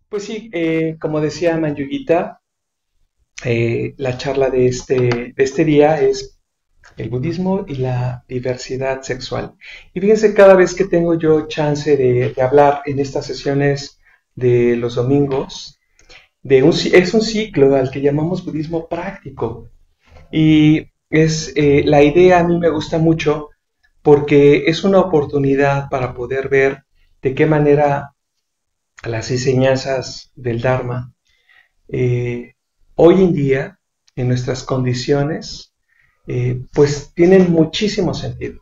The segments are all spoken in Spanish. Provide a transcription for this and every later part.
Pues sí, como decía Manjugita, la charla de este día es el budismo y la diversidad sexual. Y fíjense, cada vez que tengo yo chance de hablar en estas sesiones de los domingos, es un ciclo al que llamamos budismo práctico. Y la idea a mí me gusta mucho porque es una oportunidad para poder ver de qué manera las enseñanzas del Dharma eh, hoy en día, en nuestras condiciones, pues tienen muchísimo sentido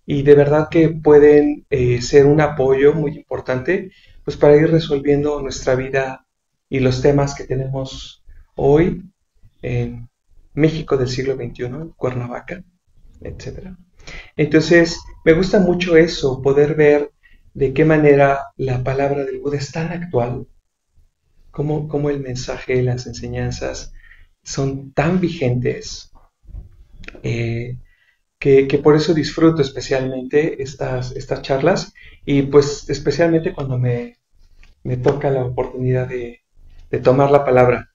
y de verdad que pueden ser un apoyo muy importante pues para ir resolviendo nuestra vida y los temas que tenemos hoy en México del siglo XXI, en Cuernavaca, etcétera. Entonces, me gusta mucho eso, poder ver de qué manera la palabra del Buda es tan actual, cómo el mensaje, las enseñanzas son tan vigentes, eh, que por eso disfruto especialmente estas charlas y pues especialmente cuando me toca la oportunidad de tomar la palabra.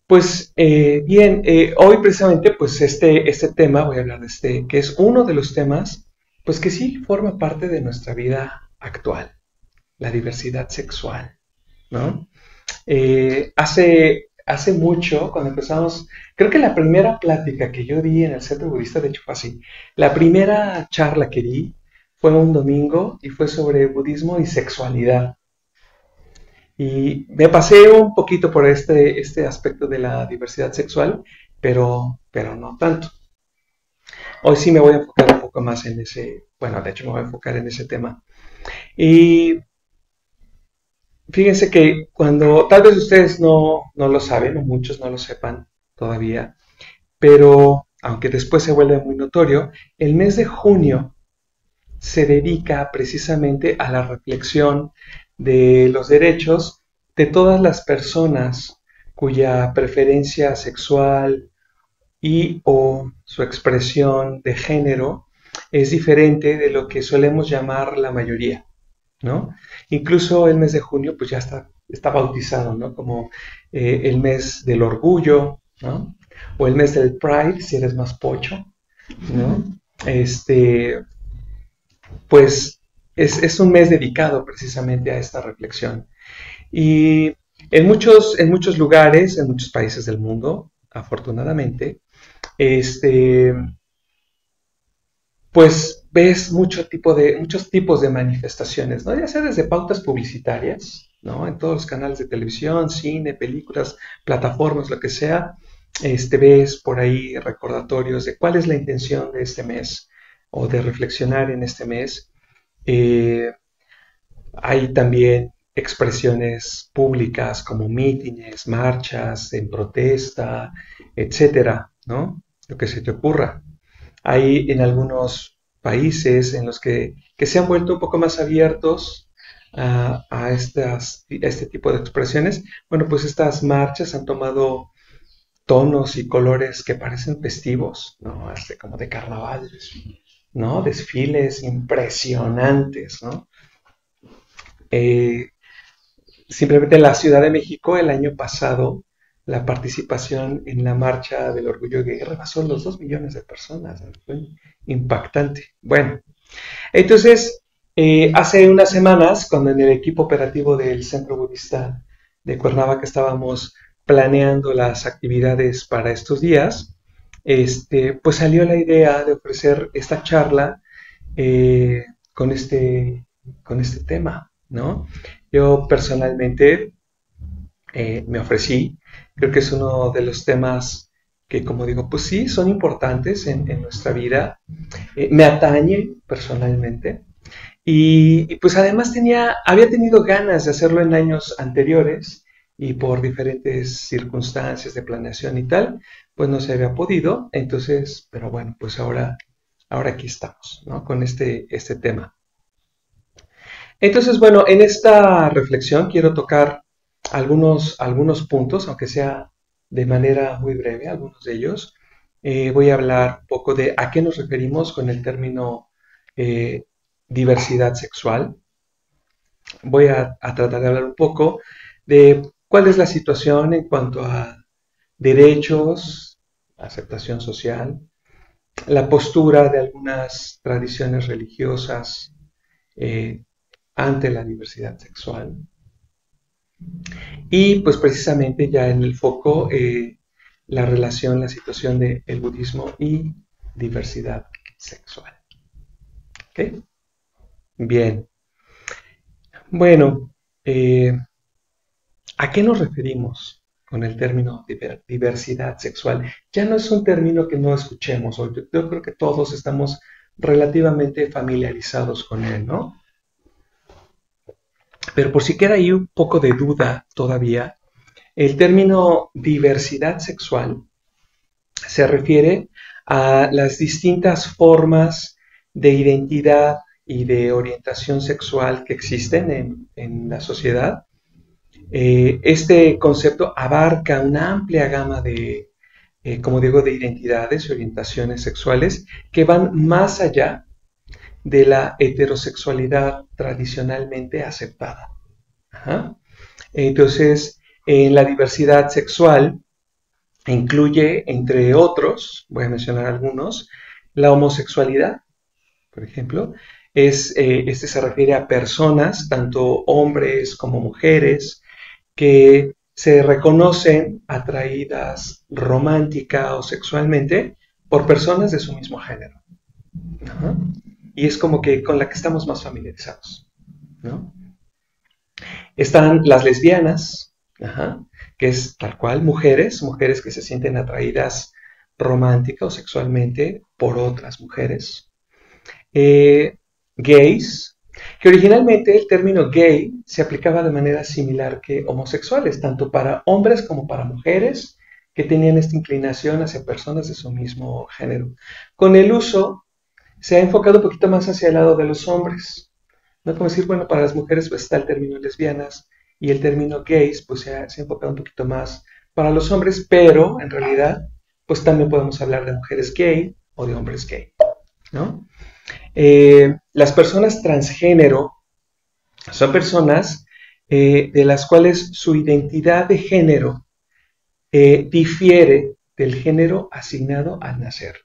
Pues bien, hoy precisamente pues este tema, voy a hablar de que es uno de los temas pues que sí forma parte de nuestra vida actual, la diversidad sexual, ¿no? Hace mucho, cuando empezamos, creo que la primera plática que yo di en el centro budista, de hecho fue así, la primera charla que di fue un domingo y fue sobre budismo y sexualidad. Y me pasé un poquito por este aspecto de la diversidad sexual, pero no tanto. Hoy sí me voy a enfocar un poco más en bueno, de hecho me voy a enfocar en ese tema. Y fíjense que cuando, tal vez ustedes no lo saben, o muchos no lo sepan todavía, pero aunque después se vuelve muy notorio, el mes de junio se dedica precisamente a la reflexión de los derechos de todas las personas cuya preferencia sexual y o su expresión de género es diferente de lo que solemos llamar la mayoría, ¿no? Incluso el mes de junio pues ya está bautizado, ¿no? Como el mes del orgullo, ¿no? O el mes del Pride, si eres más pocho, ¿no? Este, pues es un mes dedicado precisamente a esta reflexión. Y en muchos lugares, en muchos países del mundo, afortunadamente, este, pues ves muchos tipos de manifestaciones, ¿no? Ya sea desde pautas publicitarias, ¿no? En todos los canales de televisión, cine, películas, plataformas, lo que sea, ves por ahí recordatorios de cuál es la intención de este mes o de reflexionar en este mes. Eh, Hay también expresiones públicas como mítines, marchas en protesta, etcétera, ¿no? Lo que se te ocurra. Hay en algunos países en los que se han vuelto un poco más abiertos a este tipo de expresiones. Bueno, pues estas marchas han tomado tonos y colores que parecen festivos, ¿no? Como de carnaval, ¿no? Desfiles impresionantes, ¿no? Eh, Simplemente en la Ciudad de México el año pasado la participación en la marcha del orgullo gay rebasó los 2 millones de personas. Fue impactante. Bueno, entonces, hace unas semanas, cuando en el equipo operativo del Centro Budista de Cuernavaca estábamos planeando las actividades para estos días, pues salió la idea de ofrecer esta charla eh, con, este, con este tema, ¿no? Yo personalmente me ofrecí, creo que es uno de los temas que, como digo, pues sí, son importantes en nuestra vida, me atañe personalmente y pues además había tenido ganas de hacerlo en años anteriores y por diferentes circunstancias de planeación y tal, pues no se había podido, entonces, pero bueno, pues ahora aquí estamos, ¿no? Con este tema. Entonces, bueno, en esta reflexión quiero tocar algunos puntos, aunque sea de manera muy breve, algunos de ellos. Voy a hablar un poco de a qué nos referimos con el término eh, diversidad sexual. voy a tratar de hablar un poco de cuál es la situación en cuanto a derechos, aceptación social, la postura de algunas tradiciones religiosas eh, ante la diversidad sexual y pues precisamente ya en el foco la relación, la situación del budismo y diversidad sexual. ¿Ok? Bien. Bueno, ¿a qué nos referimos con el término diversidad sexual? Ya no es un término que no escuchemos, yo creo que todos estamos relativamente familiarizados con él, ¿no? Pero por si queda ahí un poco de duda todavía, el término diversidad sexual se refiere a las distintas formas de identidad y de orientación sexual que existen en la sociedad. Este concepto abarca una amplia gama de, como digo, de identidades y orientaciones sexuales que van más allá de la heterosexualidad tradicionalmente aceptada. Ajá. Entonces, en la diversidad sexual incluye, entre otros, voy a mencionar algunos, la homosexualidad, por ejemplo. Este se refiere a personas, tanto hombres como mujeres, que se reconocen atraídas romántica o sexualmente por personas de su mismo género. Ajá. Y es como que con la que estamos más familiarizados, ¿no? Están las lesbianas, ajá, que es tal cual, mujeres que se sienten atraídas romántica o sexualmente por otras mujeres. Gays, que originalmente el término gay se aplicaba de manera similar que homosexuales, tanto para hombres como para mujeres que tenían esta inclinación hacia personas de su mismo género. Con el uso se ha enfocado un poquito más hacia el lado de los hombres, ¿no? Como decir, bueno, para las mujeres pues está el término lesbianas y el término gays pues se ha enfocado un poquito más para los hombres, pero en realidad pues también podemos hablar de mujeres gay o de hombres gay, ¿no? Las personas transgénero son personas de las cuales su identidad de género difiere del género asignado al nacer.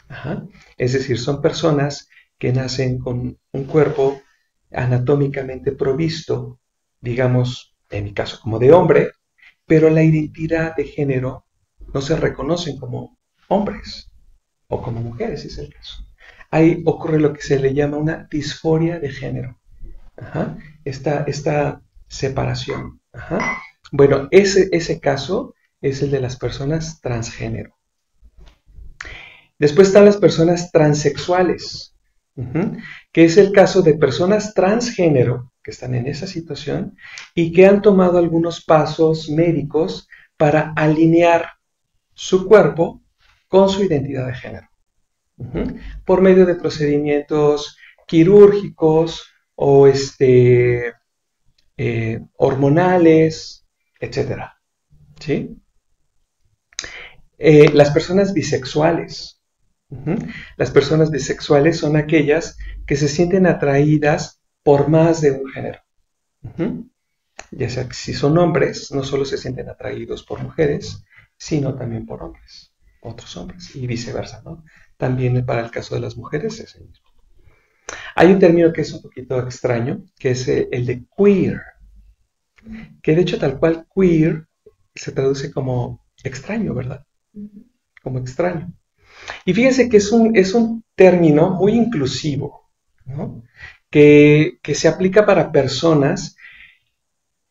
Ajá. Es decir, son personas que nacen con un cuerpo anatómicamente provisto, digamos, en mi caso como de hombre, pero la identidad de género no se reconocen como hombres o como mujeres, si es el caso. Ahí ocurre lo que se le llama una disforia de género. Ajá. Esta separación. Ajá. Bueno, ese caso es el de las personas transgénero. Después están las personas transexuales, que es el caso de personas transgénero que están en esa situación y que han tomado algunos pasos médicos para alinear su cuerpo con su identidad de género, por medio de procedimientos quirúrgicos o hormonales, etcétera. ¿Sí? Las personas bisexuales. Las personas bisexuales son aquellas que se sienten atraídas por más de un género. Ya sea que si son hombres, no solo se sienten atraídos por mujeres, sino también por hombres, otros hombres, y viceversa, ¿no? También para el caso de las mujeres es el mismo. Hay un término que es un poquito extraño, que es el de queer, que de hecho tal cual queer se traduce como extraño, ¿verdad? Como extraño. Y fíjense que es un término muy inclusivo, ¿no? Que se aplica para personas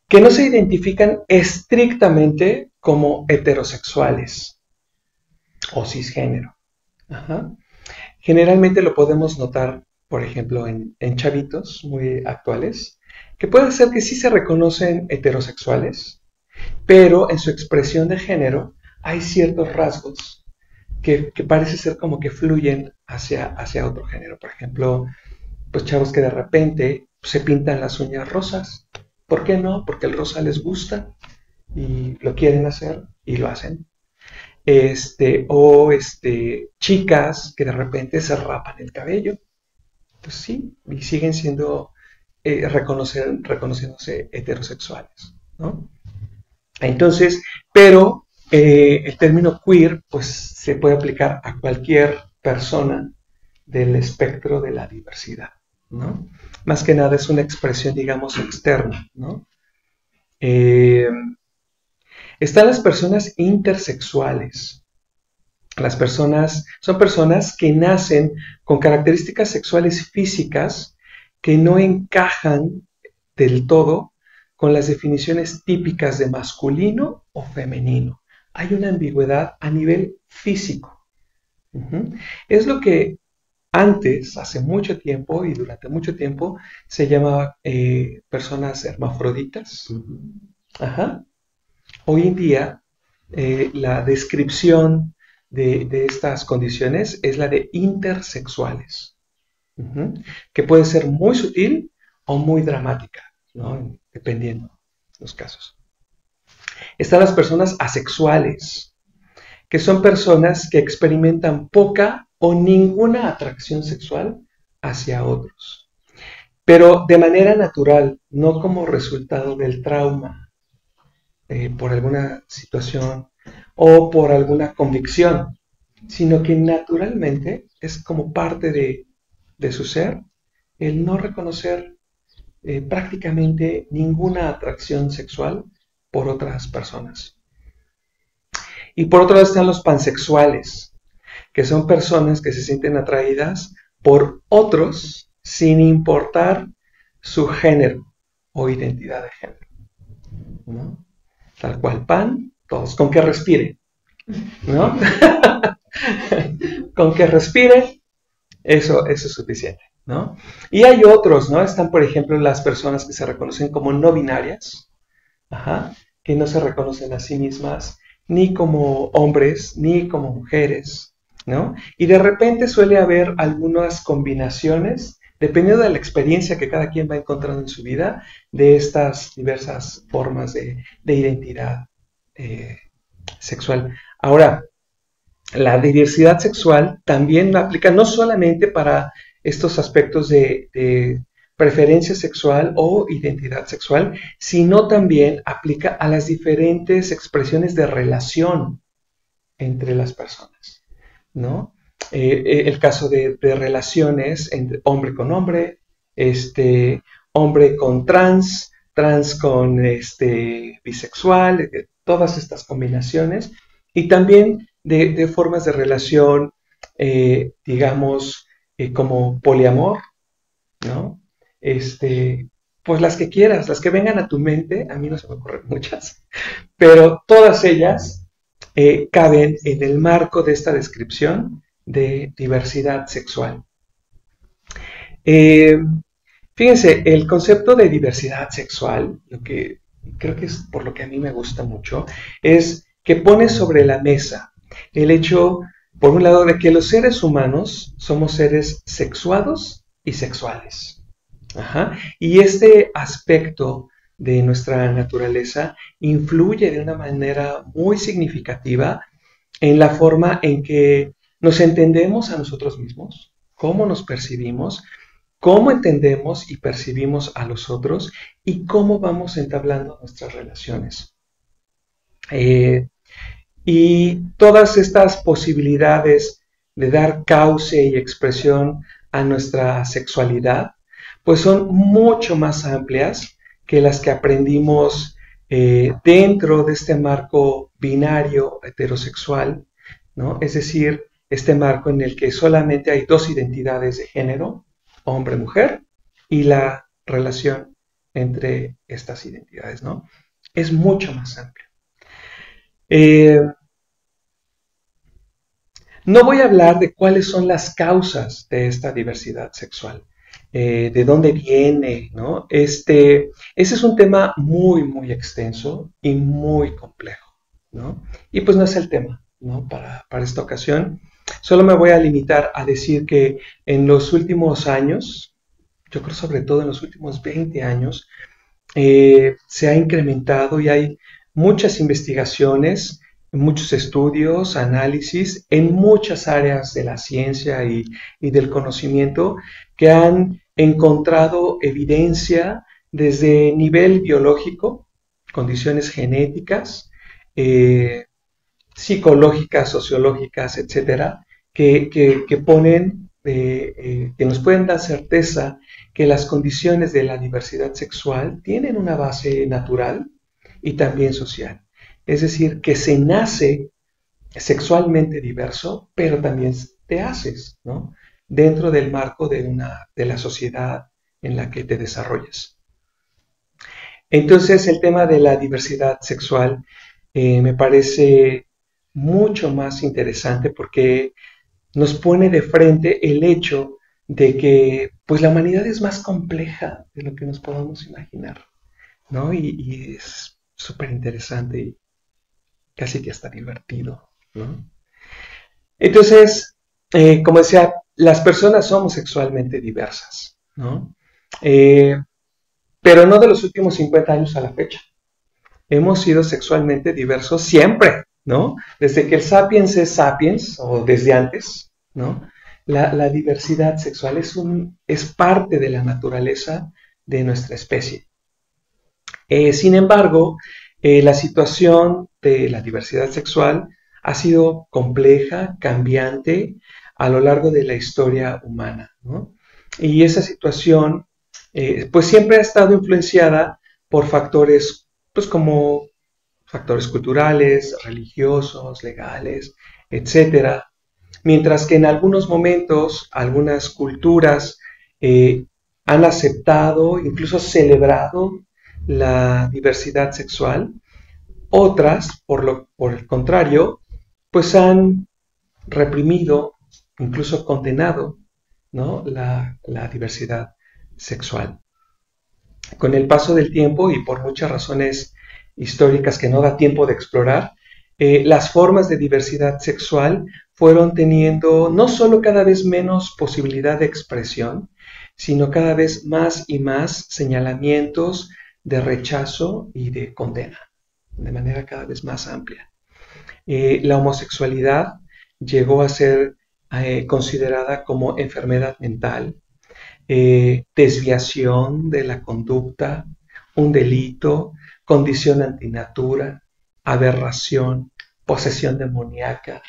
que no se identifican estrictamente como heterosexuales o cisgénero. Ajá. Generalmente lo podemos notar, por ejemplo, en chavitos muy actuales, que puede ser que sí se reconocen heterosexuales, pero en su expresión de género hay ciertos rasgos que parece ser como que fluyen hacia otro género. Por ejemplo, pues chavos que de repente se pintan las uñas rosas. ¿Por qué no? Porque el rosa les gusta y lo quieren hacer y lo hacen. Chicas que de repente se rapan el cabello. Pues sí, y siguen siendo reconociéndose heterosexuales, ¿no? Entonces, pero el término queer pues se puede aplicar a cualquier persona del espectro de la diversidad, ¿no? Más que nada es una expresión, digamos, externa, ¿no? Eh, Están las personas intersexuales. Son personas que nacen con características sexuales físicas que no encajan del todo con las definiciones típicas de masculino o femenino. Hay una ambigüedad a nivel físico. Es lo que antes, hace mucho tiempo y durante mucho tiempo, se llamaba personas hermafroditas. Ajá. Hoy en día, la descripción de estas condiciones es la de intersexuales, que puede ser muy sutil o muy dramática, ¿no? Dependiendo de los casos. Están las personas asexuales, que son personas que experimentan poca o ninguna atracción sexual hacia otros, pero de manera natural, no como resultado del trauma, por alguna situación o por alguna convicción, sino que naturalmente es como parte de su ser el no reconocer prácticamente ninguna atracción sexual por otras personas. Y por otro lado están los pansexuales, que son personas que se sienten atraídas por otros sin importar su género o identidad de género, ¿no? Tal cual, pan, todos, con que respiren, ¿no? Con que respiren, eso es suficiente, ¿no? Y hay otros, ¿no? Están, por ejemplo, las personas que se reconocen como no binarias, que no se reconocen a sí mismas ni como hombres ni como mujeres, ¿no? Y de repente suele haber algunas combinaciones, dependiendo de la experiencia que cada quien va encontrando en su vida, de estas diversas formas de identidad sexual. Ahora, la diversidad sexual también la aplica no solamente para estos aspectos de preferencia sexual o identidad sexual, sino también aplica a las diferentes expresiones de relación entre las personas, ¿no? El caso de relaciones entre hombre con hombre, hombre con trans con bisexual, todas estas combinaciones, y también de formas de relación, digamos, como poliamor, ¿no? Pues las que quieras, las que vengan a tu mente, a mí no se me ocurren muchas, pero todas ellas caben en el marco de esta descripción de diversidad sexual. Fíjense, el concepto de diversidad sexual, lo que creo que es por lo que a mí me gusta mucho, es que pone sobre la mesa el hecho, por un lado, de que los seres humanos somos seres sexuados y sexuales. Y este aspecto de nuestra naturaleza influye de una manera muy significativa en la forma en que nos entendemos a nosotros mismos, cómo nos percibimos, cómo entendemos y percibimos a los otros y cómo vamos entablando nuestras relaciones. Y todas estas posibilidades de dar cauce y expresión a nuestra sexualidad, pues son mucho más amplias que las que aprendimos dentro de este marco binario heterosexual, ¿no? Es decir, este marco en el que solamente hay dos identidades de género, hombre-mujer, y la relación entre estas identidades, ¿no? Es mucho más amplio. No voy a hablar de cuáles son las causas de esta diversidad sexual, de dónde viene, ¿no? Ese es un tema muy, muy extenso y muy complejo, ¿no? Y pues no es el tema, ¿no? Para esta ocasión. Solo me voy a limitar a decir que en los últimos años, yo creo sobre todo en los últimos 20 años, se ha incrementado y hay muchas investigaciones, muchos estudios, análisis en muchas áreas de la ciencia y del conocimiento que han encontrado evidencia desde nivel biológico, condiciones genéticas, psicológicas, sociológicas, etcétera, que ponen, que nos pueden dar certeza que las condiciones de la diversidad sexual tienen una base natural y también social. Es decir, que se nace sexualmente diverso, pero también te haces, ¿no? Dentro del marco de la sociedad en la que te desarrollas. Entonces, el tema de la diversidad sexual me parece mucho más interesante porque nos pone de frente el hecho de que pues la humanidad es más compleja de lo que nos podamos imaginar, ¿no? Y es súper interesante y casi que hasta divertido, ¿no? Entonces, como decía, las personas somos sexualmente diversas, ¿no? Eh, pero no de los últimos 50 años a la fecha. Hemos sido sexualmente diversos siempre, ¿no? Desde que el sapiens es sapiens, o desde antes, ¿no? La diversidad sexual es parte de la naturaleza de nuestra especie. Sin embargo, la situación de la diversidad sexual ha sido compleja, cambiante a lo largo de la historia humana, ¿no? Y esa situación, pues siempre ha estado influenciada por factores, pues como factores culturales, religiosos, legales, etcétera. Mientras que en algunos momentos, algunas culturas han aceptado, incluso celebrado la diversidad sexual, otras, por el contrario, pues han reprimido, incluso condenado, ¿no? la diversidad sexual. Con el paso del tiempo y por muchas razones históricas que no da tiempo de explorar, las formas de diversidad sexual fueron teniendo no solo cada vez menos posibilidad de expresión, sino cada vez más y más señalamientos de rechazo y de condena, de manera cada vez más amplia. La homosexualidad llegó a ser considerada como enfermedad mental, desviación de la conducta, un delito, condición antinatura, aberración, posesión demoníaca,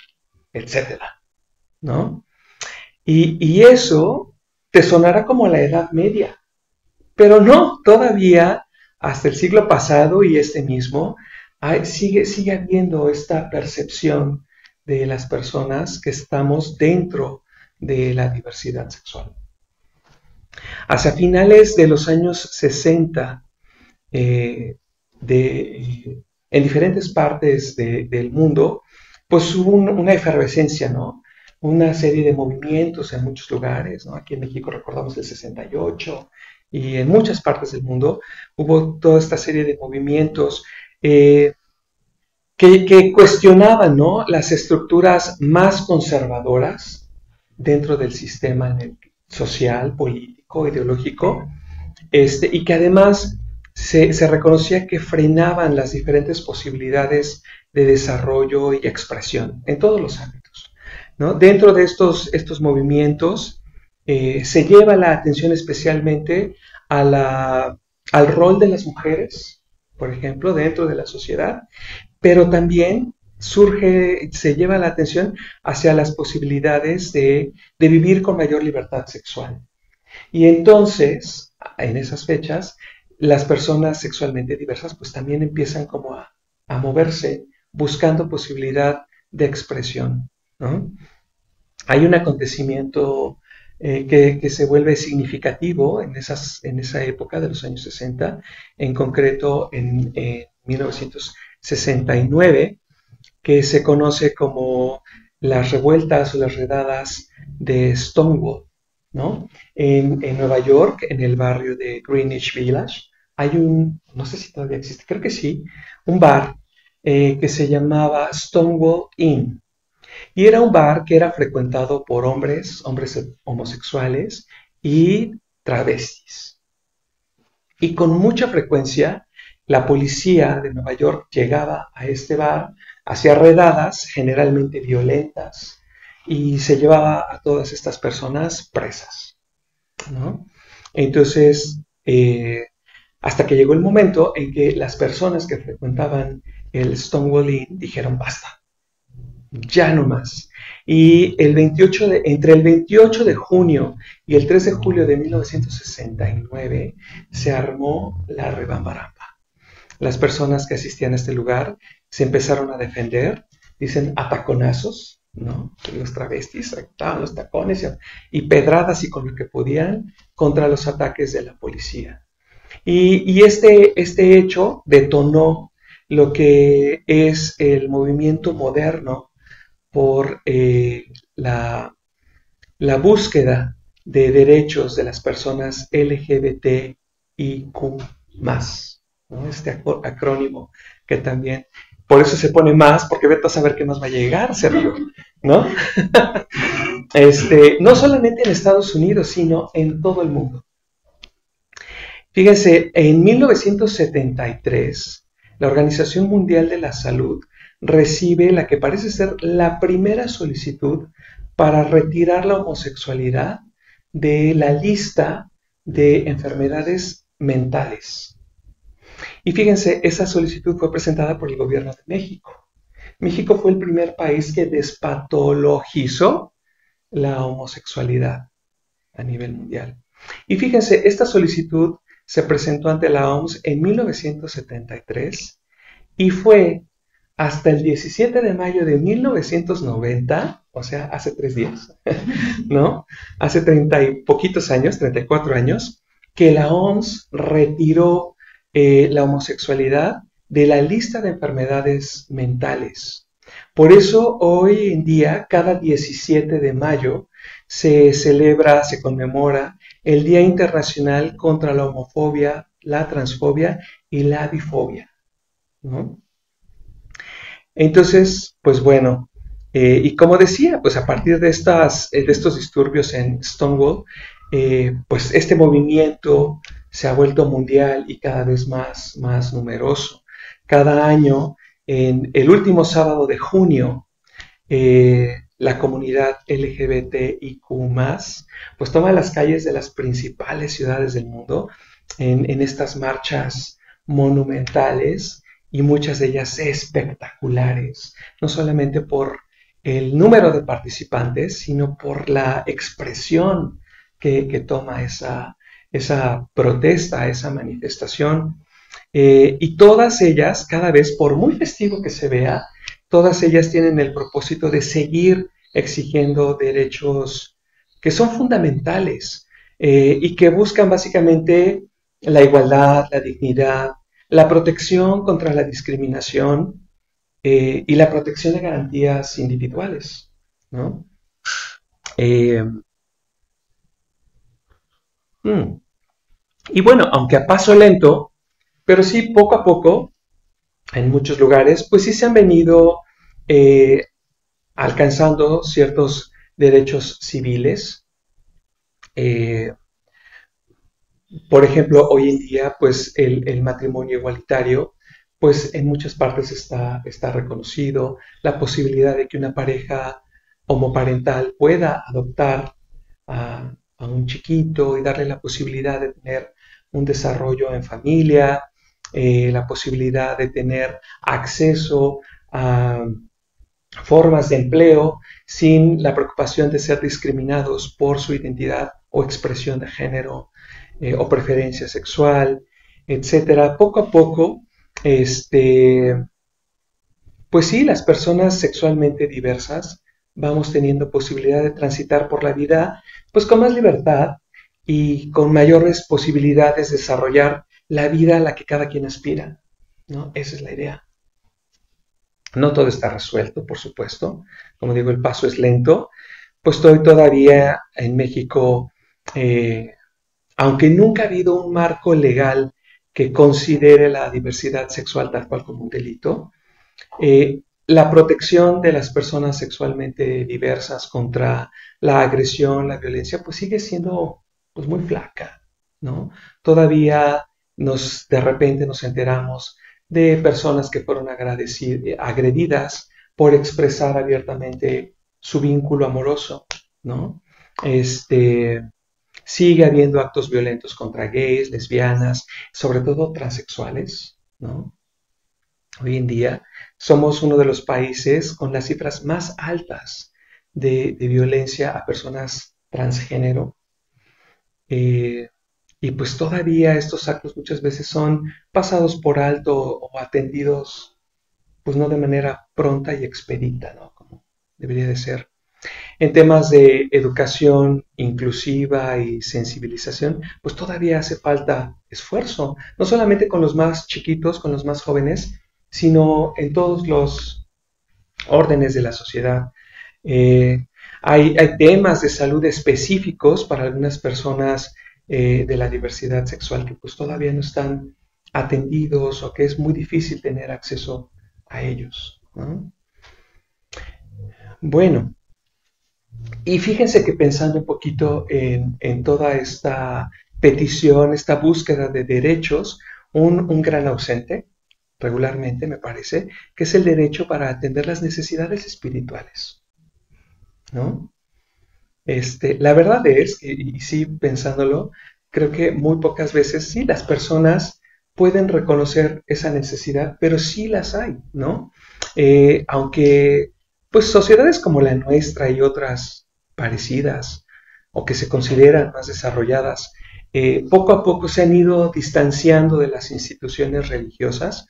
etcétera, ¿no? Y eso te sonará como la Edad Media, pero no, todavía hasta el siglo pasado y este mismo, sigue habiendo esta percepción de las personas que estamos dentro de la diversidad sexual. Hacia finales de los años 60, en diferentes partes del mundo, pues hubo una efervescencia, ¿no? Una serie de movimientos en muchos lugares, ¿no? Aquí en México recordamos el 68 y en muchas partes del mundo hubo toda esta serie de movimientos que cuestionaban, ¿no? Las estructuras más conservadoras dentro del sistema social, político, ideológico, y que además se reconocía que frenaban las diferentes posibilidades de desarrollo y expresión en todos los ámbitos, ¿no? Dentro de estos movimientos se lleva la atención especialmente al rol de las mujeres, por ejemplo, dentro de la sociedad, pero también se lleva la atención hacia las posibilidades de vivir con mayor libertad sexual. Y entonces, en esas fechas, las personas sexualmente diversas pues también empiezan como a moverse buscando posibilidad de expresión, ¿no? Hay un acontecimiento que se vuelve significativo en esa época de los años 60, en concreto en 1969, que se conoce como las revueltas o las redadas de Stonewall, ¿no? En Nueva York, en el barrio de Greenwich Village, hay no sé si todavía existe, creo que sí, un bar que se llamaba Stonewall Inn. Y era un bar que era frecuentado por hombres homosexuales y travestis. Y con mucha frecuencia la policía de Nueva York llegaba a este bar, hacía redadas generalmente violentas y se llevaba a todas estas personas presas, ¿no? Entonces, hasta que llegó el momento en que las personas que frecuentaban el Stonewall Inn dijeron basta, ya no más. Y entre el 28 de junio y el 3 de julio de 1969 se armó la rebambaramba. Las personas que asistían a este lugar se empezaron a defender, dicen a taconazos, ¿no? Los travestis sacaban los tacones y pedradas y con lo que podían contra los ataques de la policía. Y este hecho detonó lo que es el movimiento moderno por la búsqueda de derechos de las personas LGBTIQ+, ¿no? Este acrónimo que también, por eso se pone más, porque vete a saber qué más va a llegar, Sergio, ¿no? No solamente en Estados Unidos, sino en todo el mundo. Fíjense, en 1973, la Organización Mundial de la Salud recibe la que parece ser la primera solicitud para retirar la homosexualidad de la lista de enfermedades mentales. Y fíjense, esa solicitud fue presentada por el gobierno de México. México fue el primer país que despatologizó la homosexualidad a nivel mundial. Y fíjense, esta solicitud se presentó ante la OMS en 1973 y fue hasta el 17 de mayo de 1990, o sea, hace 3 días, ¿no? Hace 30 y poquitos años, 34 años, que la OMS retiró la homosexualidad de la lista de enfermedades mentales. Por eso hoy en día, cada 17 de mayo, se celebra, se conmemora el Día Internacional contra la Homofobia, la Transfobia y la Bifobia, ¿no? Entonces, pues bueno, y como decía, pues a partir de estos disturbios en Stonewall, pues este movimiento se ha vuelto mundial y cada vez más numeroso. Cada año, en el último sábado de junio, la comunidad LGBTIQ+, pues toma las calles de las principales ciudades del mundo en estas marchas monumentales y muchas de ellas espectaculares, no solamente por el número de participantes, sino por la expresión que toma esa protesta, esa manifestación. Y todas ellas, cada vez, por muy festivo que se vea, todas ellas tienen el propósito de seguir exigiendo derechos que son fundamentales y que buscan básicamente la igualdad, la dignidad, la protección contra la discriminación y la protección de garantías individuales, ¿no? Eh, y bueno, aunque a paso lento, pero sí poco a poco, en muchos lugares, pues sí se han venido eh, alcanzando ciertos derechos civiles. Eh, por ejemplo, hoy en día, pues el matrimonio igualitario, pues en muchas partes está reconocido. La posibilidad de que una pareja homoparental pueda adoptar a un chiquito y darle la posibilidad de tener un desarrollo en familia, la posibilidad de tener acceso a formas de empleo sin la preocupación de ser discriminados por su identidad o expresión de género o preferencia sexual, etcétera. Poco a poco, pues sí, las personas sexualmente diversas vamos teniendo posibilidad de transitar por la vida pues con más libertad y con mayores posibilidades de desarrollar la vida a la que cada quien aspira, ¿no? Esa es la idea. No todo está resuelto, por supuesto. Como digo, el paso es lento. Pues estoy todavía en México, aunque nunca ha habido un marco legal que considere la diversidad sexual tal cual como un delito, la protección de las personas sexualmente diversas contra la agresión, la violencia, pues sigue siendo pues, muy flaca, ¿no? Todavía de repente nos enteramos de personas que fueron agredidas por expresar abiertamente su vínculo amoroso, ¿no? Sigue habiendo actos violentos contra gays, lesbianas, sobre todo transexuales, ¿no? Hoy en día somos uno de los países con las cifras más altas de violencia a personas transgénero. Eh, y pues todavía estos actos muchas veces son pasados por alto o atendidos pues no de manera pronta y expedita, ¿no? Como debería de ser. En temas de educación inclusiva y sensibilización, pues todavía hace falta esfuerzo, no solamente con los más chiquitos, con los más jóvenes, sino en todos los órdenes de la sociedad. Eh, hay temas de salud específicos para algunas personas de la diversidad sexual que pues todavía no están atendidos o que es muy difícil tener acceso a ellos, ¿no? Bueno, y fíjense que pensando un poquito en toda esta petición, esta búsqueda de derechos, un gran ausente, regularmente me parece, que es el derecho para atender las necesidades espirituales, ¿no? La verdad es, y sí pensándolo, creo que muy pocas veces sí las personas pueden reconocer esa necesidad, pero sí las hay, ¿no? Aunque, pues sociedades como la nuestra y otras parecidas o que se consideran más desarrolladas, poco a poco se han ido distanciando de las instituciones religiosas.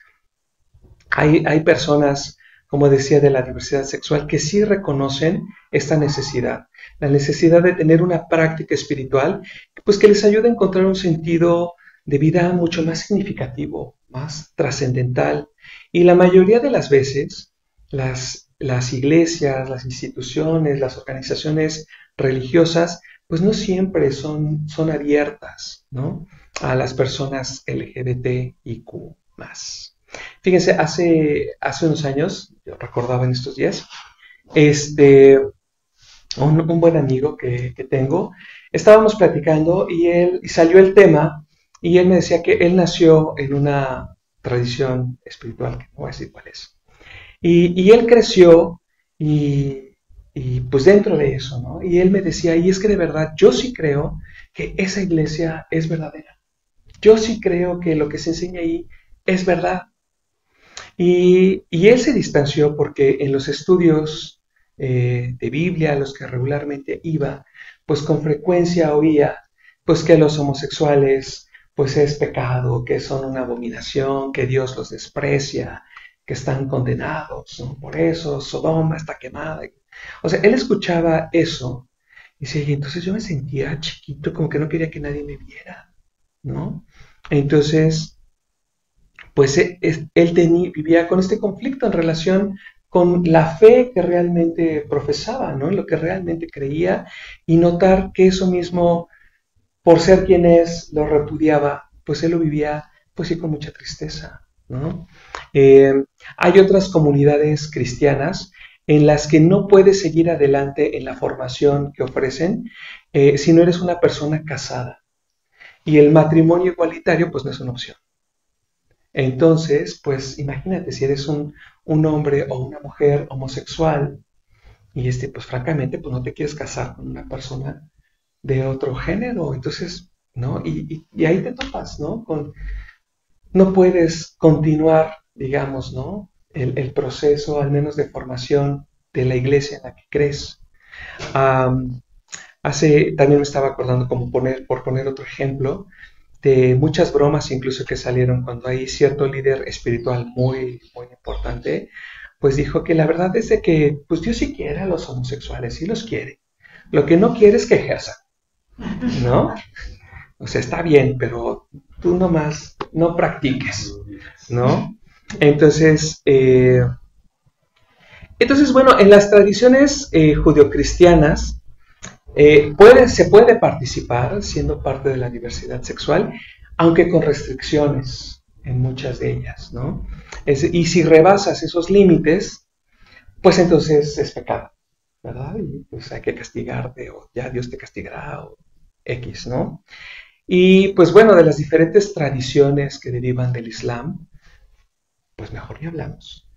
Hay personas, como decía, de la diversidad sexual que sí reconocen esta necesidad, la necesidad de tener una práctica espiritual, pues que les ayude a encontrar un sentido de vida mucho más significativo, más trascendental. Y la mayoría de las veces, las iglesias, las instituciones, las organizaciones religiosas, pues no siempre son abiertas, ¿no?, a las personas LGBTIQ+. Fíjense, hace unos años, yo recordaba en estos días, este, un buen amigo que tengo, estábamos platicando y salió el tema y él me decía que él nació en una tradición espiritual, que no voy a decir cuál es. Y él creció y pues dentro de eso, ¿no? Y él me decía, y es que de verdad yo sí creo que esa iglesia es verdadera. Yo sí creo que lo que se enseña ahí es verdad. Y él se distanció porque en los estudios de Biblia a los que regularmente iba, pues con frecuencia oía pues que los homosexuales pues es pecado, que son una abominación, que Dios los desprecia, que están condenados, ¿no? Por eso Sodoma está quemada. O sea, él escuchaba eso y decía, y entonces yo me sentía chiquito, como que no quería que nadie me viera, ¿no? Entonces pues vivía con este conflicto en relación con la fe que realmente profesaba, ¿no?, en lo que realmente creía, y notar que eso mismo, por ser quien es, lo repudiaba, pues él lo vivía, pues sí, con mucha tristeza, ¿no? Eh, Hay otras comunidades cristianas en las que no puedes seguir adelante en la formación que ofrecen si no eres una persona casada. Y el matrimonio igualitario, pues no es una opción. Entonces, pues imagínate si eres un hombre o una mujer homosexual y pues francamente, pues no te quieres casar con una persona de otro género, entonces, ¿no? Y ahí te topas, ¿no? No puedes continuar, digamos, ¿no? El proceso, al menos de formación de la iglesia en la que crees. Um, También me estaba acordando, como por poner otro ejemplo, de muchas bromas incluso que salieron cuando hay cierto líder espiritual muy, muy importante, pues dijo que la verdad es de que pues Dios sí quiere a los homosexuales, sí los quiere. Lo que no quiere es que ejerzan, ¿no? O sea, está bien, pero tú nomás no practiques, ¿no? Entonces, bueno, en las tradiciones judeocristianas, se puede participar siendo parte de la diversidad sexual, aunque con restricciones en muchas de ellas, ¿no? Y si rebasas esos límites, pues entonces es pecado, ¿verdad? Y pues hay que castigarte, o ya Dios te castigará, o X, ¿no? Y pues bueno, de las diferentes tradiciones que derivan del Islam, pues mejor ni hablamos,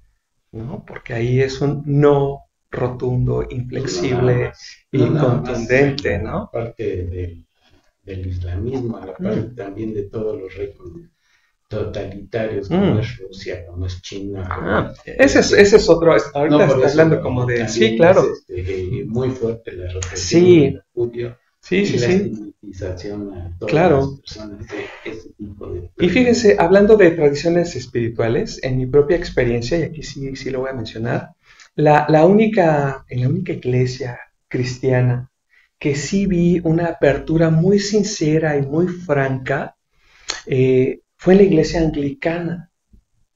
¿no? Porque ahí es un no rotundo, inflexible y contundente, ¿no? Parte del islamismo, a la par también de todos los regímenes totalitarios, como es Rusia, como es China. Ese es otro, ahorita está hablando como de, sí, claro. Es, muy fuerte la represión, sí, el repudio sí, y sí, la sí, estigmatización a todas claro. las personas de ese tipo de... Y fíjense, hablando de tradiciones espirituales, en mi propia experiencia, y aquí sí lo voy a mencionar, en la única iglesia cristiana que sí vi una apertura muy sincera y muy franca, fue en la iglesia anglicana,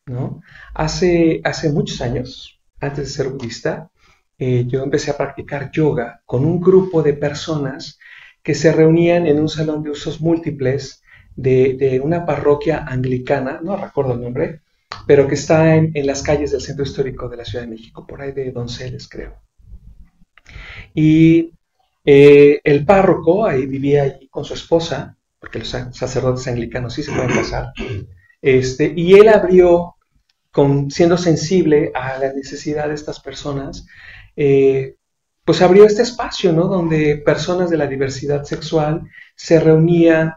¿no? Hace muchos años, antes de ser budista, yo empecé a practicar yoga con un grupo de personas que se reunían en un salón de usos múltiples de una parroquia anglicana, no recuerdo el nombre, pero que está en las calles del centro histórico de la Ciudad de México, por ahí de Donceles, creo. Y el párroco ahí vivía allí con su esposa, porque los sacerdotes anglicanos sí se pueden casar, y él abrió, siendo sensible a la necesidad de estas personas, pues abrió este espacio, ¿no? Donde personas de la diversidad sexual se reunían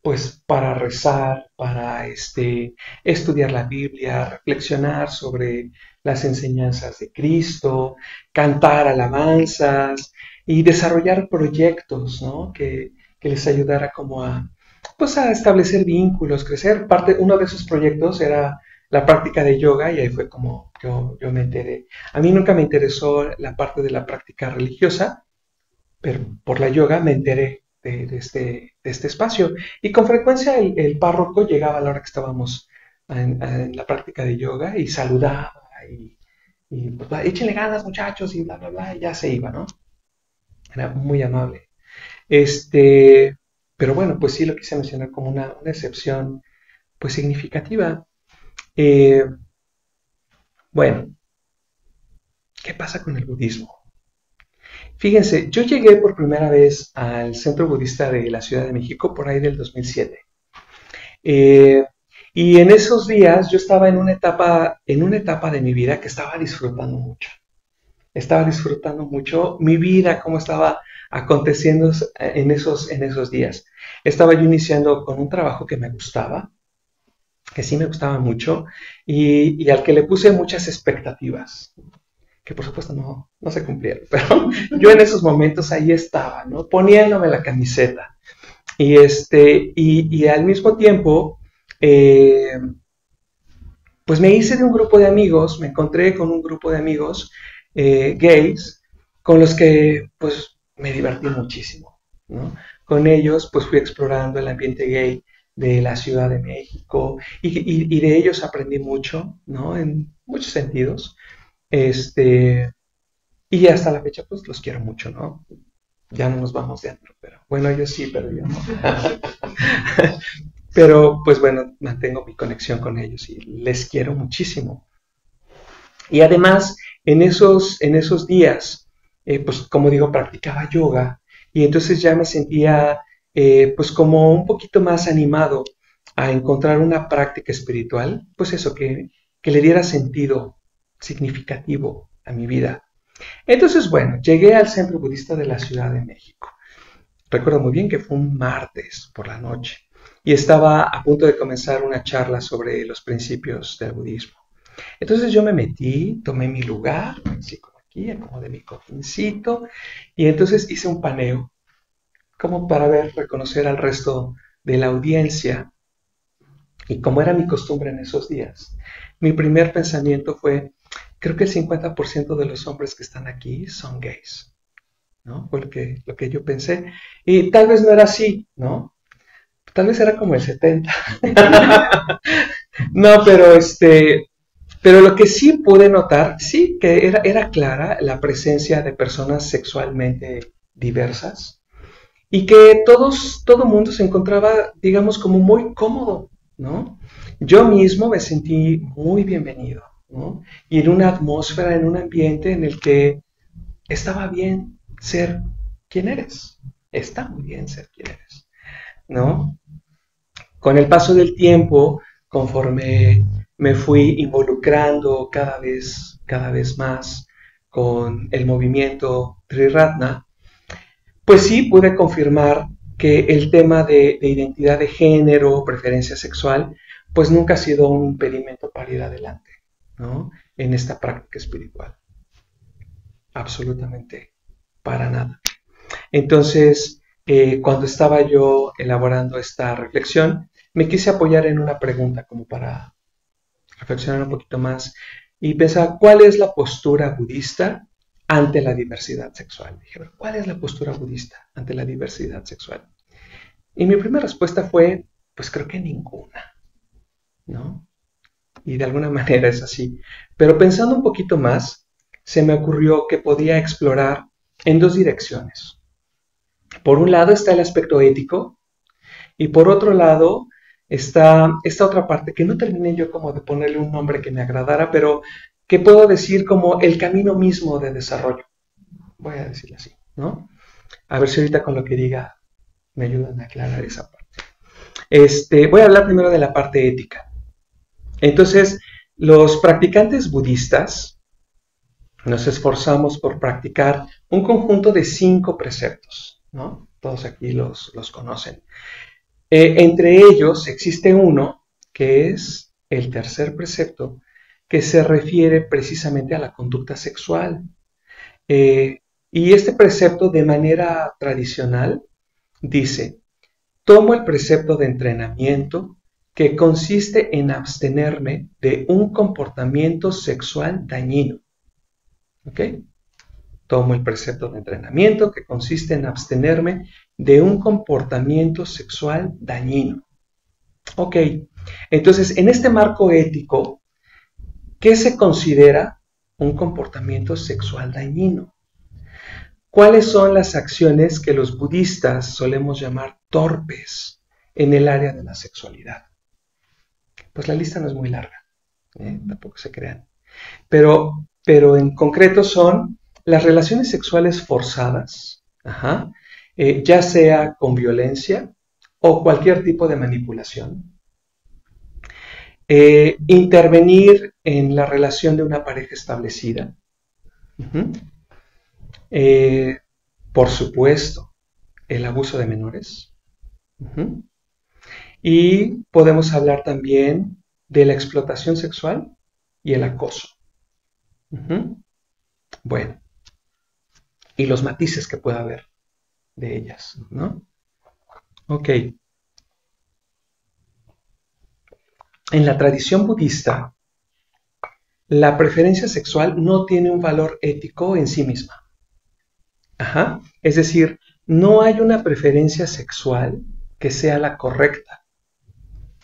pues para rezar, para estudiar la Biblia, reflexionar sobre las enseñanzas de Cristo, cantar alabanzas y desarrollar proyectos, ¿no? Que les ayudara como pues a establecer vínculos, crecer. Uno de esos proyectos era la práctica de yoga y ahí fue como yo me enteré. A mí nunca me interesó la parte de la práctica religiosa, pero por la yoga me enteré de este espacio. Y con frecuencia el párroco llegaba a la hora que estábamos en la práctica de yoga y saludaba y pues, échenle ganas muchachos y bla, bla, bla, y ya se iba, ¿no? Era muy amable. Pero bueno, pues sí lo quise mencionar como una excepción pues significativa. Eh, bueno, ¿qué pasa con el budismo? Fíjense, yo llegué por primera vez al Centro Budista de la Ciudad de México por ahí del 2007. Eh, y en esos días yo estaba en una etapa de mi vida que estaba disfrutando mucho. Estaba disfrutando mucho mi vida, cómo estaba aconteciendo en esos días. Estaba yo iniciando con un trabajo que me gustaba, que sí me gustaba mucho, y al que le puse muchas expectativas, que por supuesto no se cumplieron, pero yo en esos momentos ahí estaba, ¿no? Poniéndome la camiseta. Y al mismo tiempo, pues me hice de un grupo de amigos, me encontré con un grupo de amigos gays, con los que pues me divertí muchísimo, ¿no? Con ellos pues fui explorando el ambiente gay de la Ciudad de México y de ellos aprendí mucho, ¿no? En muchos sentidos. Y hasta la fecha pues los quiero mucho, ¿no? Ya no nos vamos de antro, pero bueno, ellos sí, pero yo no. Pero pues bueno, mantengo mi conexión con ellos y les quiero muchísimo. Y además, en esos días, pues como digo, practicaba yoga y entonces ya me sentía pues como un poquito más animado a encontrar una práctica espiritual, pues eso, que le diera sentido significativo a mi vida. Entonces, bueno, llegué al Centro Budista de la Ciudad de México. Recuerdo muy bien que fue un martes por la noche y estaba a punto de comenzar una charla sobre los principios del budismo. Entonces yo me metí, tomé mi lugar, así como aquí, acomodé mi cojincito y entonces hice un paneo como para reconocer al resto de la audiencia. Y como era mi costumbre en esos días, mi primer pensamiento fue, creo que el 50% de los hombres que están aquí son gays, ¿no? Fue lo que yo pensé. Y tal vez no era así, ¿no? Tal vez era como el 70. No, pero lo que sí pude notar, sí, que era clara la presencia de personas sexualmente diversas y que todo mundo se encontraba, digamos, como muy cómodo, ¿no? Yo mismo me sentí muy bienvenido, ¿no? Y en una atmósfera, en un ambiente en el que estaba bien ser quien eres. Está muy bien ser quien eres, ¿no? Con el paso del tiempo, conforme me fui involucrando cada vez más con el movimiento Triratna, pues sí pude confirmar que el tema de identidad de género, preferencia sexual, pues nunca ha sido un impedimento para ir adelante, ¿no? En esta práctica espiritual. Absolutamente para nada. Entonces, cuando estaba yo elaborando esta reflexión, me quise apoyar en una pregunta como para reflexionar un poquito más y pensar, ¿cuál es la postura budista ante la diversidad sexual? Dije, ¿cuál es la postura budista ante la diversidad sexual? Y mi primera respuesta fue, pues creo que ninguna, ¿no? Y de alguna manera es así. Pero pensando un poquito más, se me ocurrió que podía explorar en dos direcciones. Por un lado está el aspecto ético y por otro lado está esta otra parte que no terminé yo como de ponerle un nombre que me agradara, pero que puedo decir como el camino mismo de desarrollo. Voy a decirlo así, ¿no? A ver si ahorita con lo que diga me ayudan a aclarar esa parte. Voy a hablar primero de la parte ética. Entonces, los practicantes budistas nos esforzamos por practicar un conjunto de 5 preceptos, ¿no? Todos aquí los conocen. Entre ellos existe uno que es el tercer precepto, que se refiere precisamente a la conducta sexual. Y este precepto, de manera tradicional, dice: tomo el precepto de entrenamiento que consiste en abstenerme de un comportamiento sexual dañino. ¿Ok? Tomo el precepto de entrenamiento que consiste en abstenerme de un comportamiento sexual dañino. Ok, entonces en este marco ético, ¿qué se considera un comportamiento sexual dañino? ¿Cuáles son las acciones que los budistas solemos llamar torpes en el área de la sexualidad? Pues la lista no es muy larga, tampoco se crean. Pero en concreto son las relaciones sexuales forzadas, ya sea con violencia o cualquier tipo de manipulación. Intervenir en la relación de una pareja establecida. Por supuesto, el abuso de menores. Y podemos hablar también de la explotación sexual y el acoso. Bueno, y los matices que pueda haber de ellas, ¿no? Ok. En la tradición budista, la preferencia sexual no tiene un valor ético en sí misma. Es decir, no hay una preferencia sexual que sea la correcta,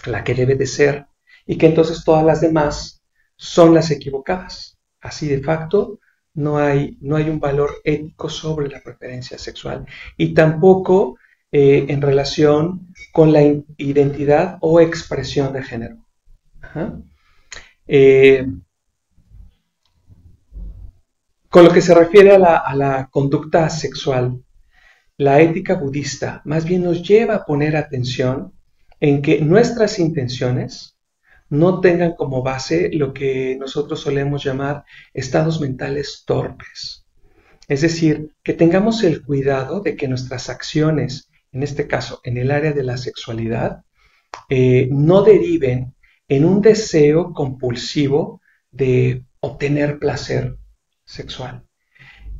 la que debe de ser, y que entonces todas las demás son las equivocadas. Así de facto, no hay un valor ético sobre la preferencia sexual y tampoco en relación con la identidad o expresión de género. Con lo que se refiere a la conducta sexual, la ética budista más bien nos lleva a poner atención en que nuestras intenciones no tengan como base lo que nosotros solemos llamar estados mentales torpes. Es decir, que tengamos el cuidado de que nuestras acciones, en este caso en el área de la sexualidad, no deriven en un deseo compulsivo de obtener placer sexual.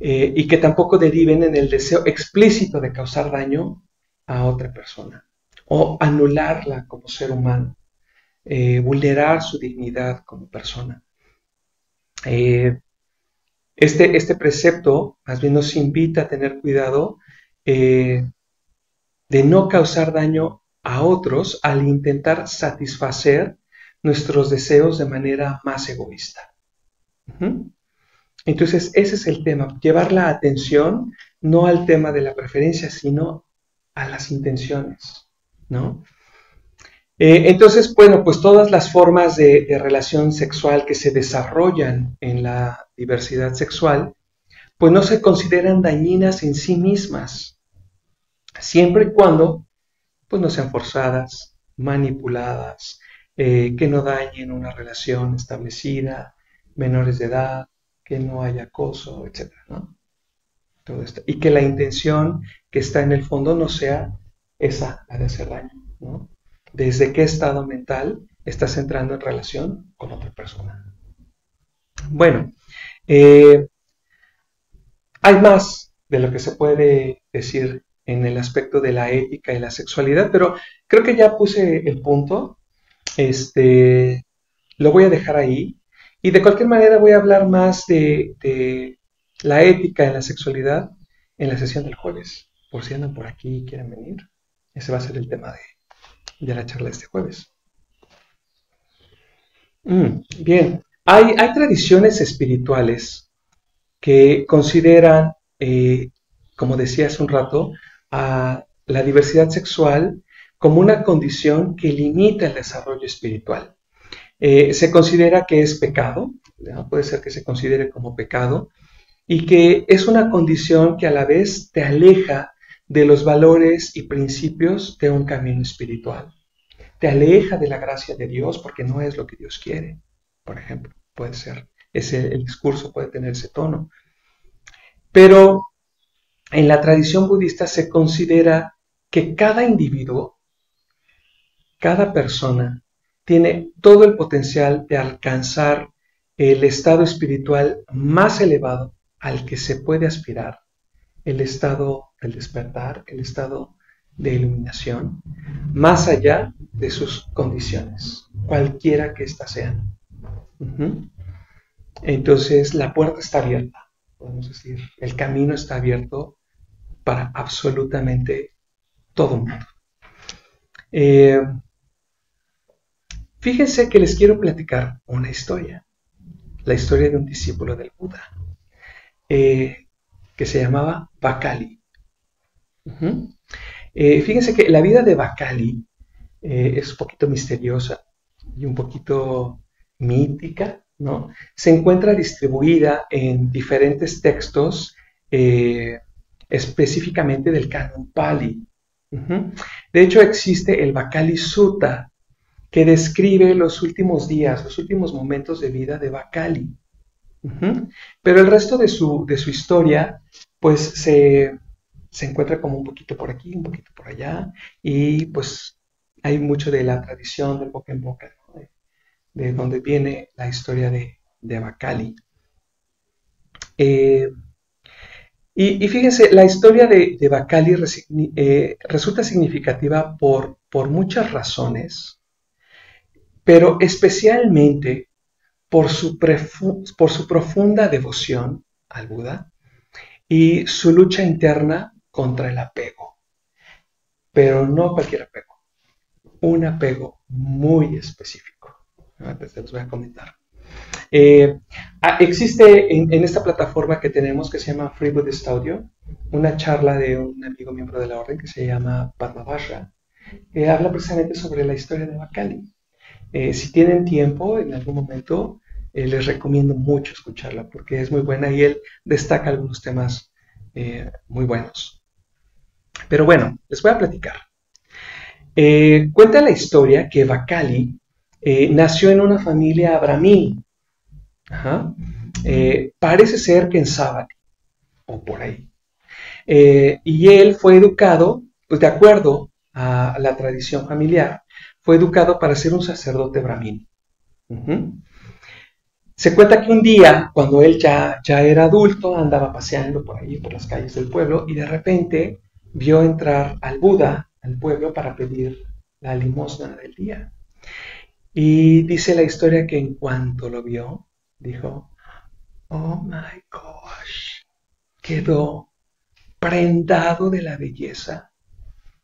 Y que tampoco deriven en el deseo explícito de causar daño a otra persona o anularla como ser humano, vulnerar su dignidad como persona. Este precepto más bien nos invita a tener cuidado de no causar daño a otros al intentar satisfacer nuestros deseos de manera más egoísta. Entonces, ese es el tema, llevar la atención no al tema de la preferencia, sino a las intenciones, ¿no? Entonces, bueno, pues todas las formas de relación sexual que se desarrollan en la diversidad sexual, pues no se consideran dañinas en sí mismas, siempre y cuando pues no sean forzadas, manipuladas, que no dañen una relación establecida, menores de edad, que no haya acoso, etc., ¿no? Todo esto. Y que la intención que está en el fondo no sea esa ha de hacer daño, ¿no? ¿Desde qué estado mental estás entrando en relación con otra persona? Bueno, eh, hay más de lo que se puede decir en el aspecto de la ética y la sexualidad, pero creo que ya puse el punto. Lo voy a dejar ahí. Y de cualquier manera voy a hablar más de la ética en la sexualidad en la sesión del jueves. Por si andan por aquí y quieren venir. Ese va a ser el tema de la charla de este jueves. Bien, hay tradiciones espirituales que consideran, como decía hace un rato, a la diversidad sexual como una condición que limita el desarrollo espiritual. Se considera que es pecado, ¿no? Puede ser que se considere como pecado, y que es una condición que a la vez te aleja de los valores y principios de un camino espiritual. Te aleja de la gracia de Dios porque no es lo que Dios quiere, por ejemplo, puede ser. El discurso puede tener ese tono. Pero en la tradición budista se considera que cada individuo, cada persona, tiene todo el potencial de alcanzar el estado espiritual más elevado al que se puede aspirar, el estado del despertar, el estado de iluminación, más allá de sus condiciones, cualquiera que éstas sean. Entonces la puerta está abierta, podemos decir, el camino está abierto para absolutamente todo el mundo. Fíjense que les quiero platicar una historia, la historia de un discípulo del Buda, que se llamaba Vakali. Fíjense que la vida de Vakali es un poquito misteriosa y un poquito mítica, ¿no? Se encuentra distribuida en diferentes textos, específicamente del canon Pali. De hecho, existe el Vakali Sutta, que describe los últimos días, los últimos momentos de vida de Vakali. Pero el resto de su historia, pues se encuentra como un poquito por aquí, un poquito por allá, y pues hay mucho de la tradición del boca en boca, ¿no? De donde viene la historia de Vakali. Y fíjense, la historia de Vakali resulta significativa por muchas razones, pero especialmente por su profunda devoción al Buda y su lucha interna contra el apego. Pero no cualquier apego, un apego muy específico. Antes les voy a comentar. Existe en esta plataforma que tenemos, que se llama Free Buddhist Audio, una charla de un amigo miembro de la orden que se llama Padmavajra, que habla precisamente sobre la historia de Vakali. Si tienen tiempo en algún momento, les recomiendo mucho escucharla porque es muy buena y él destaca algunos temas muy buenos. Pero bueno, les voy a platicar. Cuenta la historia que Vakali nació en una familia brahmí. Parece ser que en Savatthi, o por ahí. Y él fue educado, pues de acuerdo a la tradición familiar, fue educado para ser un sacerdote brahmín. Se cuenta que un día, cuando él ya era adulto, andaba paseando por ahí, por las calles del pueblo, y de repente vio entrar al Buda al pueblo para pedir la limosna del día. Y dice la historia que en cuanto lo vio, dijo, oh my gosh, quedó prendado de la belleza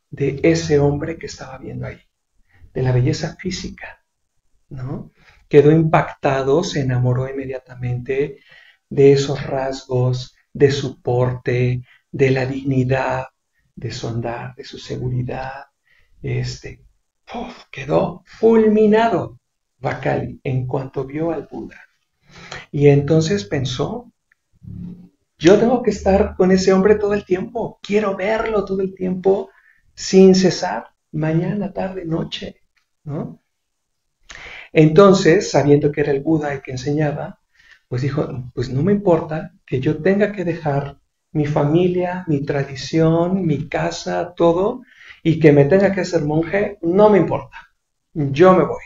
de ese hombre que estaba viendo ahí, de la belleza física, ¿no? Quedó impactado, se enamoró inmediatamente de esos rasgos, de su porte, de la dignidad, de su andar, de su seguridad. Quedó fulminado Vakali en cuanto vio al Buda. Y entonces pensó, yo tengo que estar con ese hombre todo el tiempo, quiero verlo todo el tiempo, sin cesar, mañana, tarde, noche, ¿no? Entonces, sabiendo que era el Buda el que enseñaba, pues dijo, pues no me importa que yo tenga que dejar mi familia, mi tradición, mi casa, todo, y que me tenga que hacer monje, no me importa, yo me voy.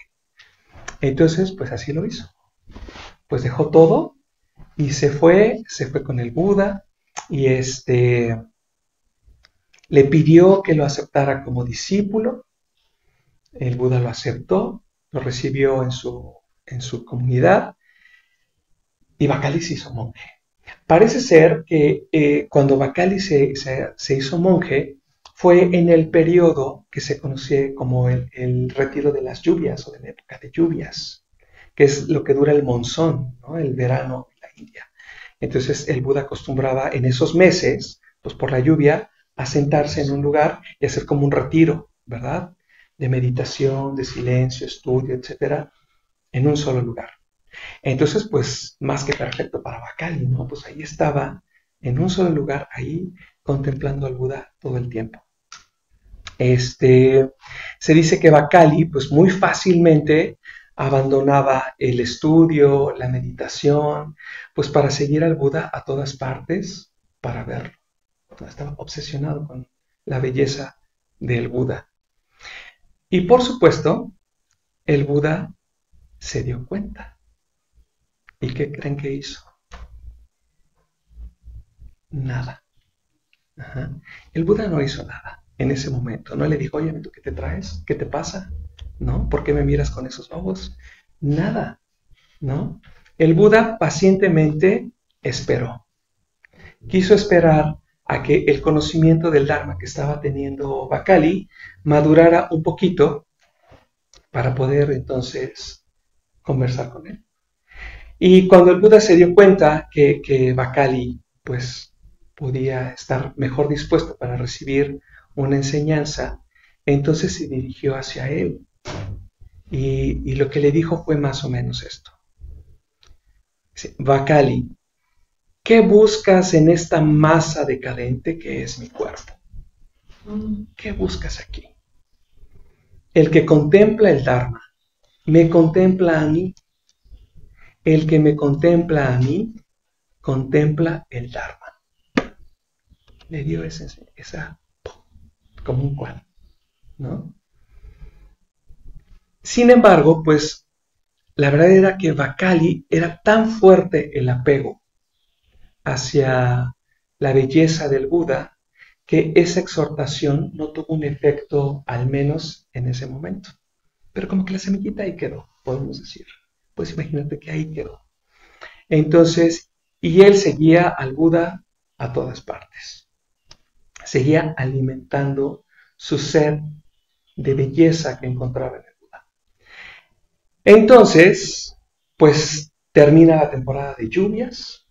Entonces, pues así lo hizo. Pues dejó todo y se fue con el Buda y le pidió que lo aceptara como discípulo. El Buda lo aceptó, lo recibió en su comunidad y Bakali se hizo monje. Parece ser que cuando Bakali se hizo monje fue en el periodo que se conoce como el retiro de las lluvias o de la época de lluvias, que es lo que dura el monzón, ¿no? El verano en la India. Entonces el Buda acostumbraba en esos meses, pues por la lluvia, a sentarse en un lugar y hacer como un retiro, ¿verdad? De meditación, de silencio, estudio, etcétera, en un solo lugar. Entonces, pues, más que perfecto para Bakali, ¿no? Pues ahí estaba, en un solo lugar, ahí, contemplando al Buda todo el tiempo. Se dice que Bakali, pues, muy fácilmente abandonaba el estudio, la meditación, pues, para seguir al Buda a todas partes, para verlo. Estaba obsesionado con la belleza del Buda. Y, por supuesto, el Buda se dio cuenta. ¿Y qué creen que hizo? Nada. Ajá. El Buda no hizo nada en ese momento. No le dijo, oye, ¿tú qué te traes? ¿Qué te pasa? ¿No? ¿Por qué me miras con esos ojos? Nada, ¿no? El Buda pacientemente esperó. Quiso esperar a que el conocimiento del Dharma que estaba teniendo Bakali madurara un poquito para poder entonces conversar con él. Y cuando el Buda se dio cuenta que Bakali pues podía estar mejor dispuesto para recibir una enseñanza, entonces se dirigió hacia él. Y lo que le dijo fue más o menos esto. Dice, Bakali, ¿qué buscas en esta masa decadente que es mi cuerpo? ¿Qué buscas aquí? El que contempla el Dharma, me contempla a mí. El que me contempla a mí, contempla el Dharma. Le dio esa como un cual, ¿no? Sin embargo, pues la verdad era que Bakali era tan fuerte el apego hacia la belleza del Buda que esa exhortación no tuvo un efecto, al menos en ese momento. Pero como que la semillita ahí quedó, podemos decir. Pues imagínate que ahí quedó. Entonces, y él seguía al Buda a todas partes. Seguía alimentando su sed de belleza que encontraba en el Buda. Entonces, pues termina la temporada de lluvias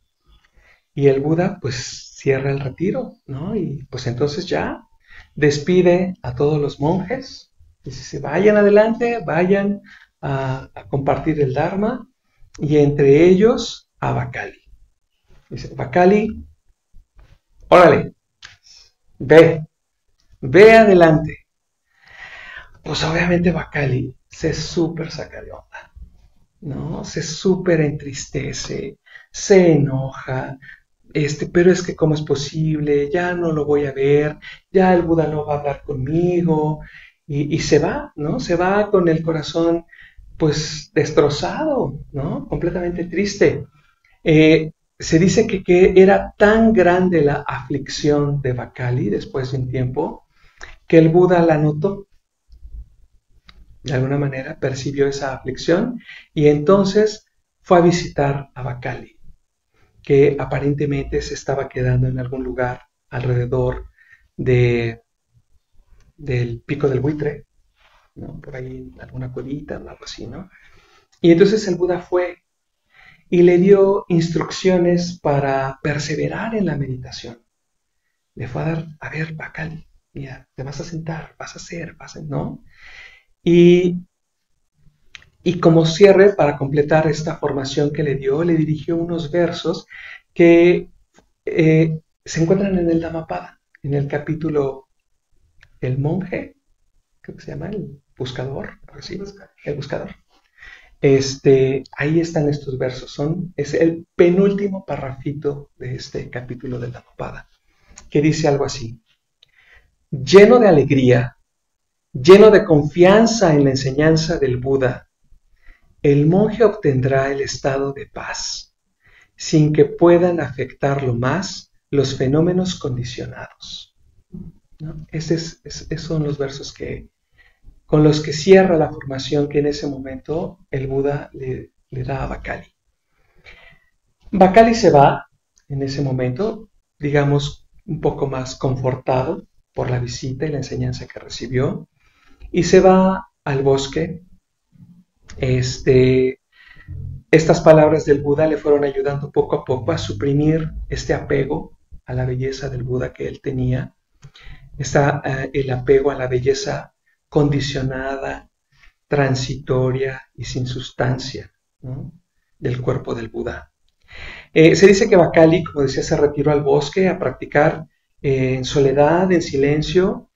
y el Buda pues cierra el retiro, ¿no? Y pues entonces ya despide a todos los monjes, dice, vayan adelante, vayan a compartir el Dharma, y entre ellos a Bakali. Dice, Bakali, órale, ve adelante. Pues obviamente Bakali se súper saca de onda, ¿no? Se súper entristece, se enoja, pero es que cómo es posible, ya no lo voy a ver, ya el Buda no va a hablar conmigo, y se va, ¿no? Se va con el corazón pues destrozado, ¿no? Completamente triste. Se dice que era tan grande la aflicción de Bakali después de un tiempo que el Buda la notó. De alguna manera percibió esa aflicción y entonces fue a visitar a Bakali, que aparentemente se estaba quedando en algún lugar alrededor del Pico del Buitre, ¿no? Por ahí en alguna cuevita o algo así, ¿no? Y entonces el Buda fue y le dio instrucciones para perseverar en la meditación. Le fue a dar, a ver, Bakali, mira, te vas a sentar, vas a hacer, ¿no? Y como cierre, para completar esta formación que le dio, le dirigió unos versos que se encuentran en el Dhammapada, en el capítulo El monje, creo que se llama, el buscador, ¿sí? El buscador. Ahí están estos versos, es el penúltimo parrafito de este capítulo del Dhammapada, que dice algo así. lleno de alegría, lleno de confianza en la enseñanza del Buda, el monje obtendrá el estado de paz, sin que puedan afectarlo más los fenómenos condicionados, ¿no? Esos son los versos con los que cierra la formación que en ese momento el Buda le da a Bakali. Bakali se va en ese momento, digamos, un poco más confortado por la visita y la enseñanza que recibió, y se va al bosque. Estas palabras del Buda le fueron ayudando poco a poco a suprimir este apego a la belleza del Buda que él tenía, el apego a la belleza condicionada, transitoria y sin sustancia, ¿no?, del cuerpo del Buda. Se dice que Bakali, como decía, se retiró al bosque a practicar en soledad, en silencio,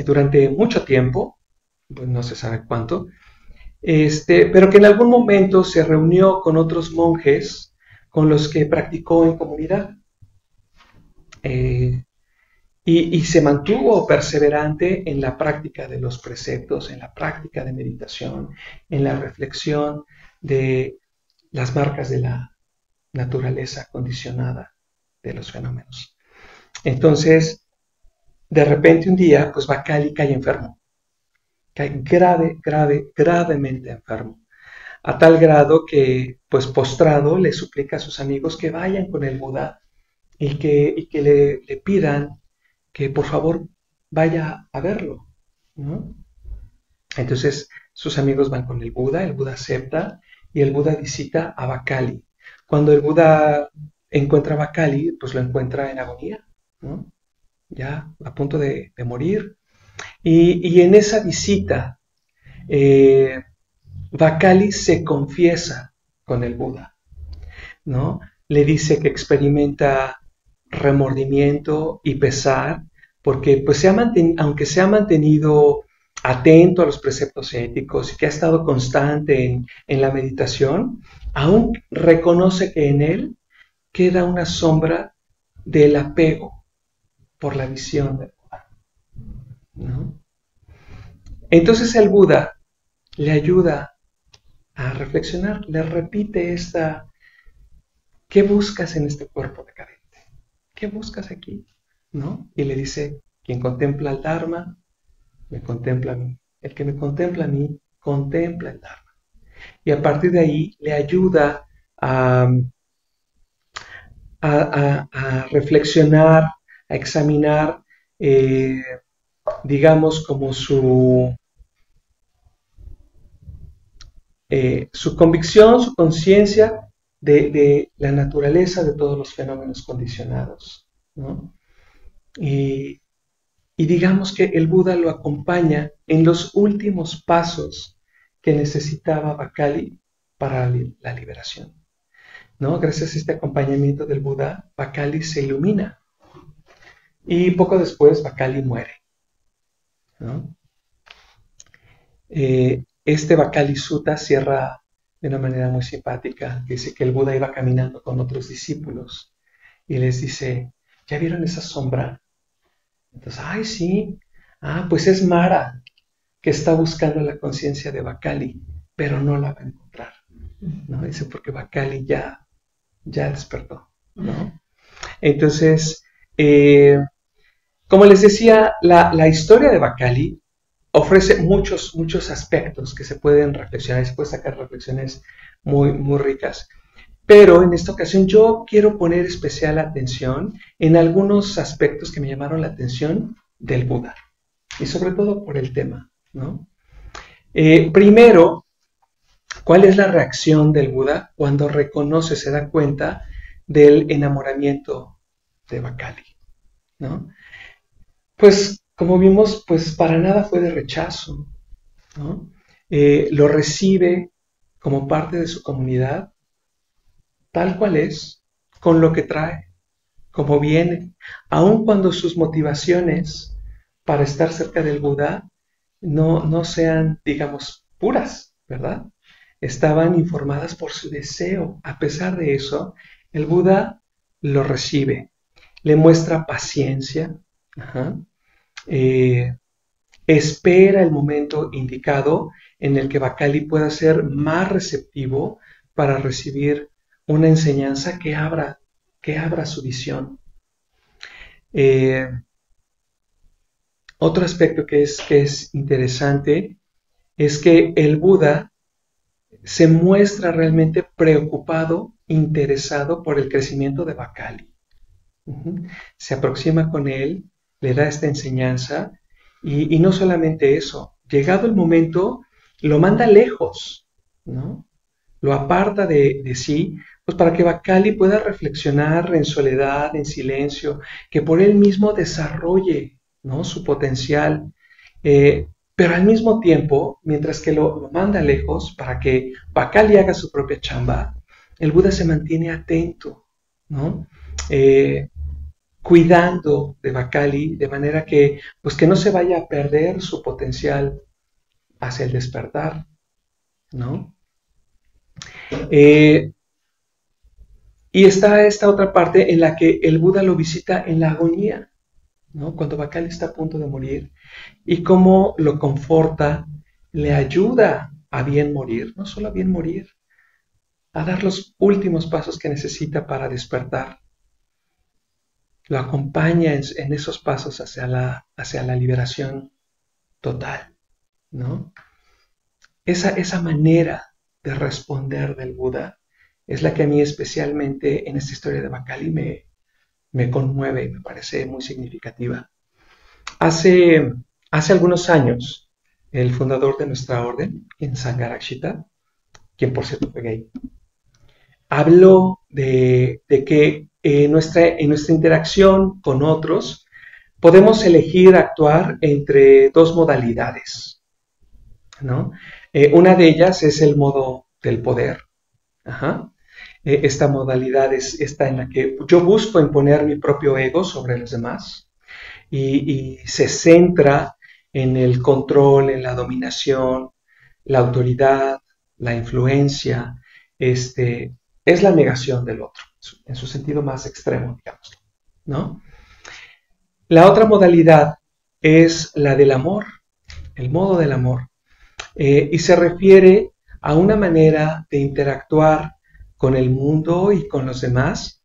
durante mucho tiempo, pues no se sabe cuánto, pero que en algún momento se reunió con otros monjes con los que practicó en comunidad. Y se mantuvo perseverante en la práctica de los preceptos, en la práctica de meditación, en la reflexión de las marcas de la naturaleza condicionada de los fenómenos. Entonces, de repente un día, pues Bakali cae enfermo. Cae gravemente enfermo. A tal grado que, pues postrado, le suplica a sus amigos que vayan con el Buda y que le pidan que por favor vaya a verlo, ¿no? Entonces sus amigos van con el Buda acepta y el Buda visita a Bakali. Cuando el Buda encuentra a Bakali, pues lo encuentra en agonía, ¿no?, ya a punto de morir. Y en esa visita, Bakali se confiesa con el Buda, ¿no? Le dice que experimenta remordimiento y pesar, porque pues aunque se ha mantenido atento a los preceptos éticos y que ha estado constante en la meditación, aún reconoce que en él queda una sombra del apego por la visión del Buda, ¿no? Entonces el Buda le ayuda a reflexionar, le repite ¿qué buscas en este cuerpo decadente? ¿Qué buscas aquí? ¿No? Y le dice, quien contempla el Dharma, me contempla a mí. El que me contempla a mí, contempla el Dharma. Y a partir de ahí le ayuda a reflexionar, a examinar, digamos, como su convicción, su conciencia de la naturaleza de todos los fenómenos condicionados, ¿no? Y digamos que el Buda lo acompaña en los últimos pasos que necesitaba Bakali para la liberación, ¿no? Gracias a este acompañamiento del Buda, Bakali se ilumina y poco después Bakali muere, ¿no? Este Bakali Sutta cierra de una manera muy simpática. Dice que el Buda iba caminando con otros discípulos y les dice, ¿ya vieron esa sombra? Entonces, ay, sí, pues es Mara, que está buscando la conciencia de Bakali, pero no la va a encontrar, ¿no? Dice, porque Bakali ya despertó, ¿no? Entonces, como les decía, la historia de Bakali ofrece muchos aspectos que se pueden reflexionar y se pueden sacar reflexiones muy, muy ricas. Pero en esta ocasión yo quiero poner especial atención en algunos aspectos que me llamaron la atención del Buda, y sobre todo por el tema, ¿no? Primero, ¿cuál es la reacción del Buda cuando reconoce, se da cuenta del enamoramiento de Bakali, ¿no? Pues, como vimos, pues para nada fue de rechazo, ¿no? Lo recibe como parte de su comunidad, tal cual es, con lo que trae, como viene, aun cuando sus motivaciones para estar cerca del Buda no sean, digamos, puras, ¿verdad? Estaban informadas por su deseo. A pesar de eso, el Buda lo recibe, le muestra paciencia, espera el momento indicado en el que Bacali pueda ser más receptivo para recibir una enseñanza que abra su visión. Otro aspecto que es interesante es que el Buda se muestra realmente preocupado, interesado por el crecimiento de Bacali. Se aproxima con él, le da esta enseñanza y no solamente eso, llegado el momento, lo manda lejos, ¿no? Lo aparta de sí, pues para que Bacali pueda reflexionar en soledad, en silencio, que por él mismo desarrolle, ¿no?, su potencial. Pero al mismo tiempo, mientras que lo manda lejos para que Bacali haga su propia chamba, el Buda se mantiene atento, ¿no? Cuidando de Bacali, de manera que, pues, que no se vaya a perder su potencial hacia el despertar, ¿no? Y está esta otra parte en la que el Buda lo visita en la agonía, ¿no?, cuando Bacali está a punto de morir, y cómo lo conforta, le ayuda a bien morir, no solo a bien morir, a dar los últimos pasos que necesita para despertar. Lo acompaña en esos pasos hacia la liberación total, ¿no? Esa manera de responder del Buda es la que a mí especialmente en esta historia de Bacali me conmueve y me parece muy significativa. Hace algunos años, el fundador de nuestra orden, en Sangharakshita, quien por cierto fue gay, habló de que en nuestra interacción con otros podemos elegir actuar entre dos modalidades, ¿no? Una de ellas es el modo del poder. Ajá. Esta modalidad es esta en la que yo busco imponer mi propio ego sobre los demás y se centra en el control, en la dominación, la autoridad, la influencia, es la negación del otro, en su sentido más extremo, digamos, ¿no? La otra modalidad es la del amor, el modo del amor, y se refiere a una manera de interactuar con el mundo y con los demás,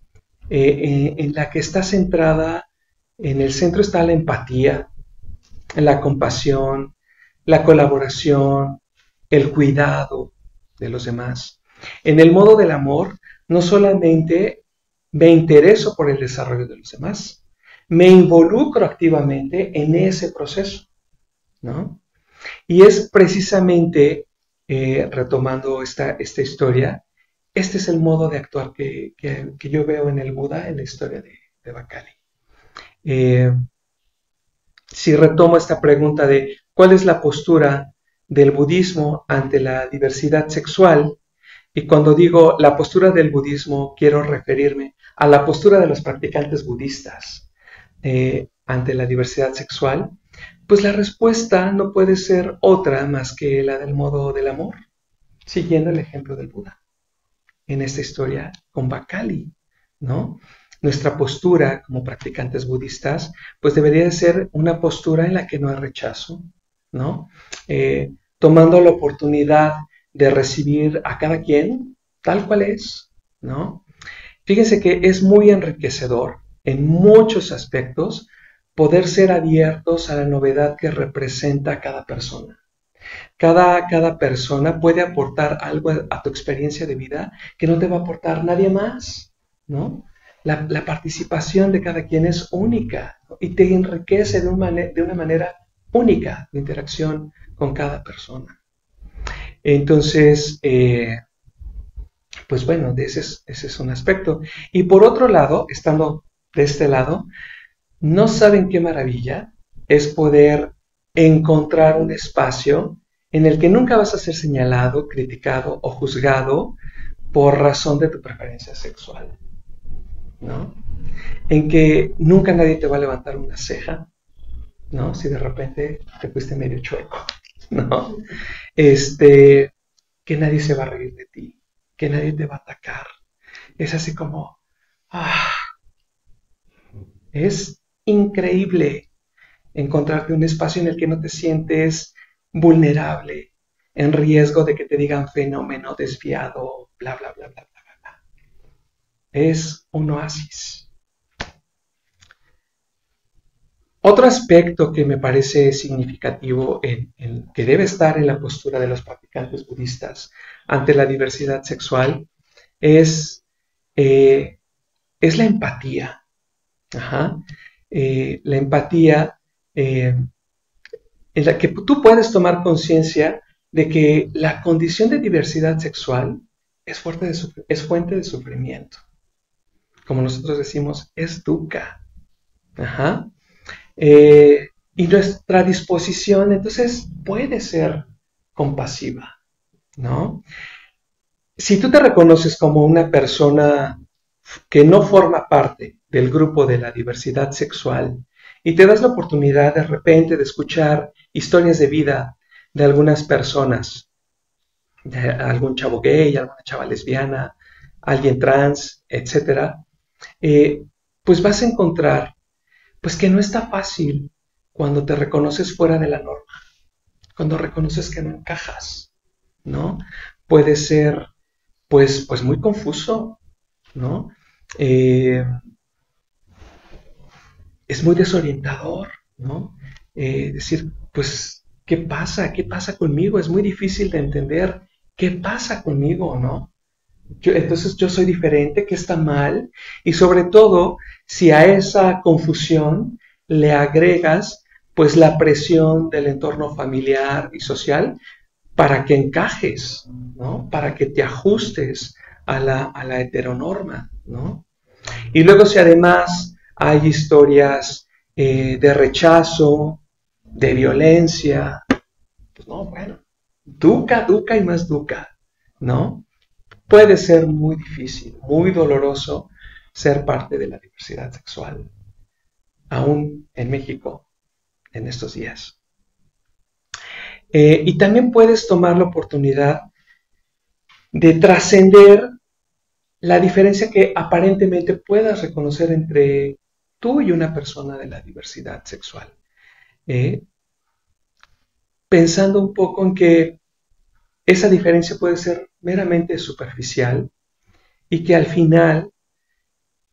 en la que está centrada, en el centro está la empatía, la compasión, la colaboración, el cuidado de los demás. En el modo del amor, no solamente me intereso por el desarrollo de los demás, me involucro activamente en ese proceso, ¿no? Y es precisamente, retomando esta historia, este es el modo de actuar que yo veo en el Buda, en la historia de Bacali. Si retomo esta pregunta de cuál es la postura del budismo ante la diversidad sexual, y cuando digo la postura del budismo, quiero referirme a la postura de los practicantes budistas ante la diversidad sexual, pues la respuesta no puede ser otra más que la del modo del amor, siguiendo el ejemplo del Buda en esta historia con Bacali, ¿no? Nuestra postura como practicantes budistas, pues debería de ser una postura en la que no hay rechazo, ¿no? Tomando la oportunidad de recibir a cada quien tal cual es, ¿no? Fíjense que es muy enriquecedor en muchos aspectos poder ser abiertos a la novedad que representa cada persona. Cada persona puede aportar algo a tu experiencia de vida que no te va a aportar nadie más, ¿no? La participación de cada quien es única, ¿no?, y te enriquece de una manera única de interacción con cada persona. Entonces, pues bueno, ese es un aspecto. Y por otro lado, estando de este lado, no saben qué maravilla es poder encontrar un espacio en el que nunca vas a ser señalado, criticado o juzgado por razón de tu preferencia sexual, ¿no? En que nunca nadie te va a levantar una ceja, ¿no? Si de repente te fuiste medio chueco, ¿no? Que nadie se va a reír de ti, que nadie te va a atacar. Es así como, es increíble encontrarte un espacio en el que no te sientes vulnerable, en riesgo de que te digan fenómeno desviado, bla, bla, bla, bla, bla, bla, bla. Es un oasis. Otro aspecto que me parece significativo que debe estar en la postura de los practicantes budistas ante la diversidad sexual es la empatía. Ajá. La empatía en la que tú puedes tomar conciencia de que la condición de diversidad sexual es fuente de sufrimiento. Como nosotros decimos, es dukkha. Ajá. Y nuestra disposición entonces puede ser compasiva, ¿no? Si tú te reconoces como una persona que no forma parte del grupo de la diversidad sexual y te das la oportunidad de repente de escuchar historias de vida de algunas personas, de algún chavo gay, alguna chava lesbiana, alguien trans, etcétera, pues vas a encontrar pues que no está fácil cuando te reconoces fuera de la norma, cuando reconoces que no encajas, ¿no? Puede ser pues muy confuso, ¿no? Es muy desorientador, ¿no? Decir, pues, ¿qué pasa? ¿Qué pasa conmigo? Es muy difícil de entender qué pasa conmigo, ¿no? Entonces yo soy diferente, ¿qué está mal? Y sobre todo, si a esa confusión le agregas, pues, la presión del entorno familiar y social para que encajes, ¿no? Para que te ajustes a la heteronorma, ¿no? Y luego si además hay historias de rechazo, de violencia, pues no, bueno, dukkha, dukkha y más dukkha, ¿no? Puede ser muy difícil, muy doloroso ser parte de la diversidad sexual, aún en México en estos días. Y también puedes tomar la oportunidad de trascender la diferencia que aparentemente puedas reconocer entre tú y una persona de la diversidad sexual. Pensando un poco en que esa diferencia puede ser meramente superficial y que al final,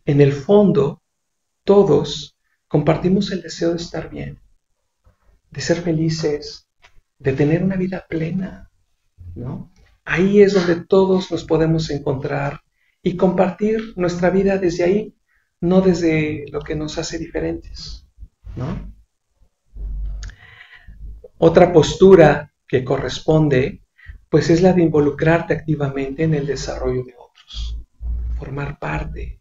en el fondo, todos compartimos el deseo de estar bien, de ser felices, de tener una vida plena, ¿no? Ahí es donde todos nos podemos encontrar y compartir nuestra vida desde ahí, no desde lo que nos hace diferentes, ¿no? Otra postura que corresponde, pues es la de involucrarte activamente en el desarrollo de otros, formar parte,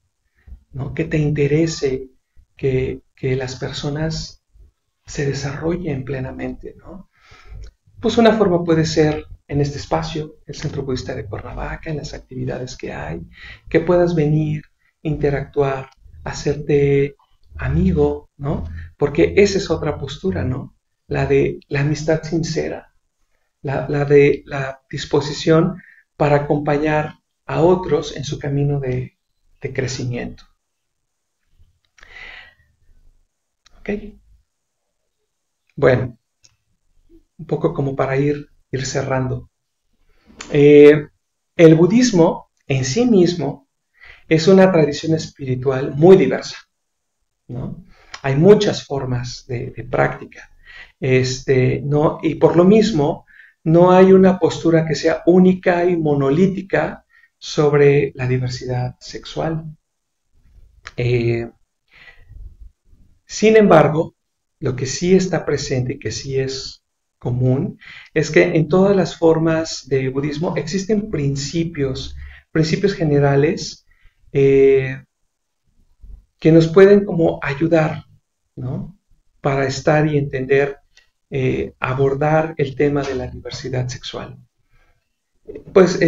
¿no? Que te interese que las personas se desarrollen plenamente, ¿no? Pues una forma puede ser en este espacio, el Centro Budista de Cuernavaca, en las actividades que hay, que puedas venir, interactuar, hacerte amigo, ¿no? Porque esa es otra postura, ¿no? La de la amistad sincera, la de la disposición para acompañar a otros en su camino de crecimiento. ¿Ok? Bueno, un poco como para ir cerrando. El budismo en sí mismo es una tradición espiritual muy diversa, ¿no? Hay muchas formas de práctica, ¿no? Y por lo mismo no hay una postura que sea única y monolítica sobre la diversidad sexual. Sin embargo, lo que sí está presente y que sí es común es que en todas las formas de budismo existen principios generales que nos pueden como ayudar, ¿no? Para estar y entender, abordar el tema de la diversidad sexual. Pues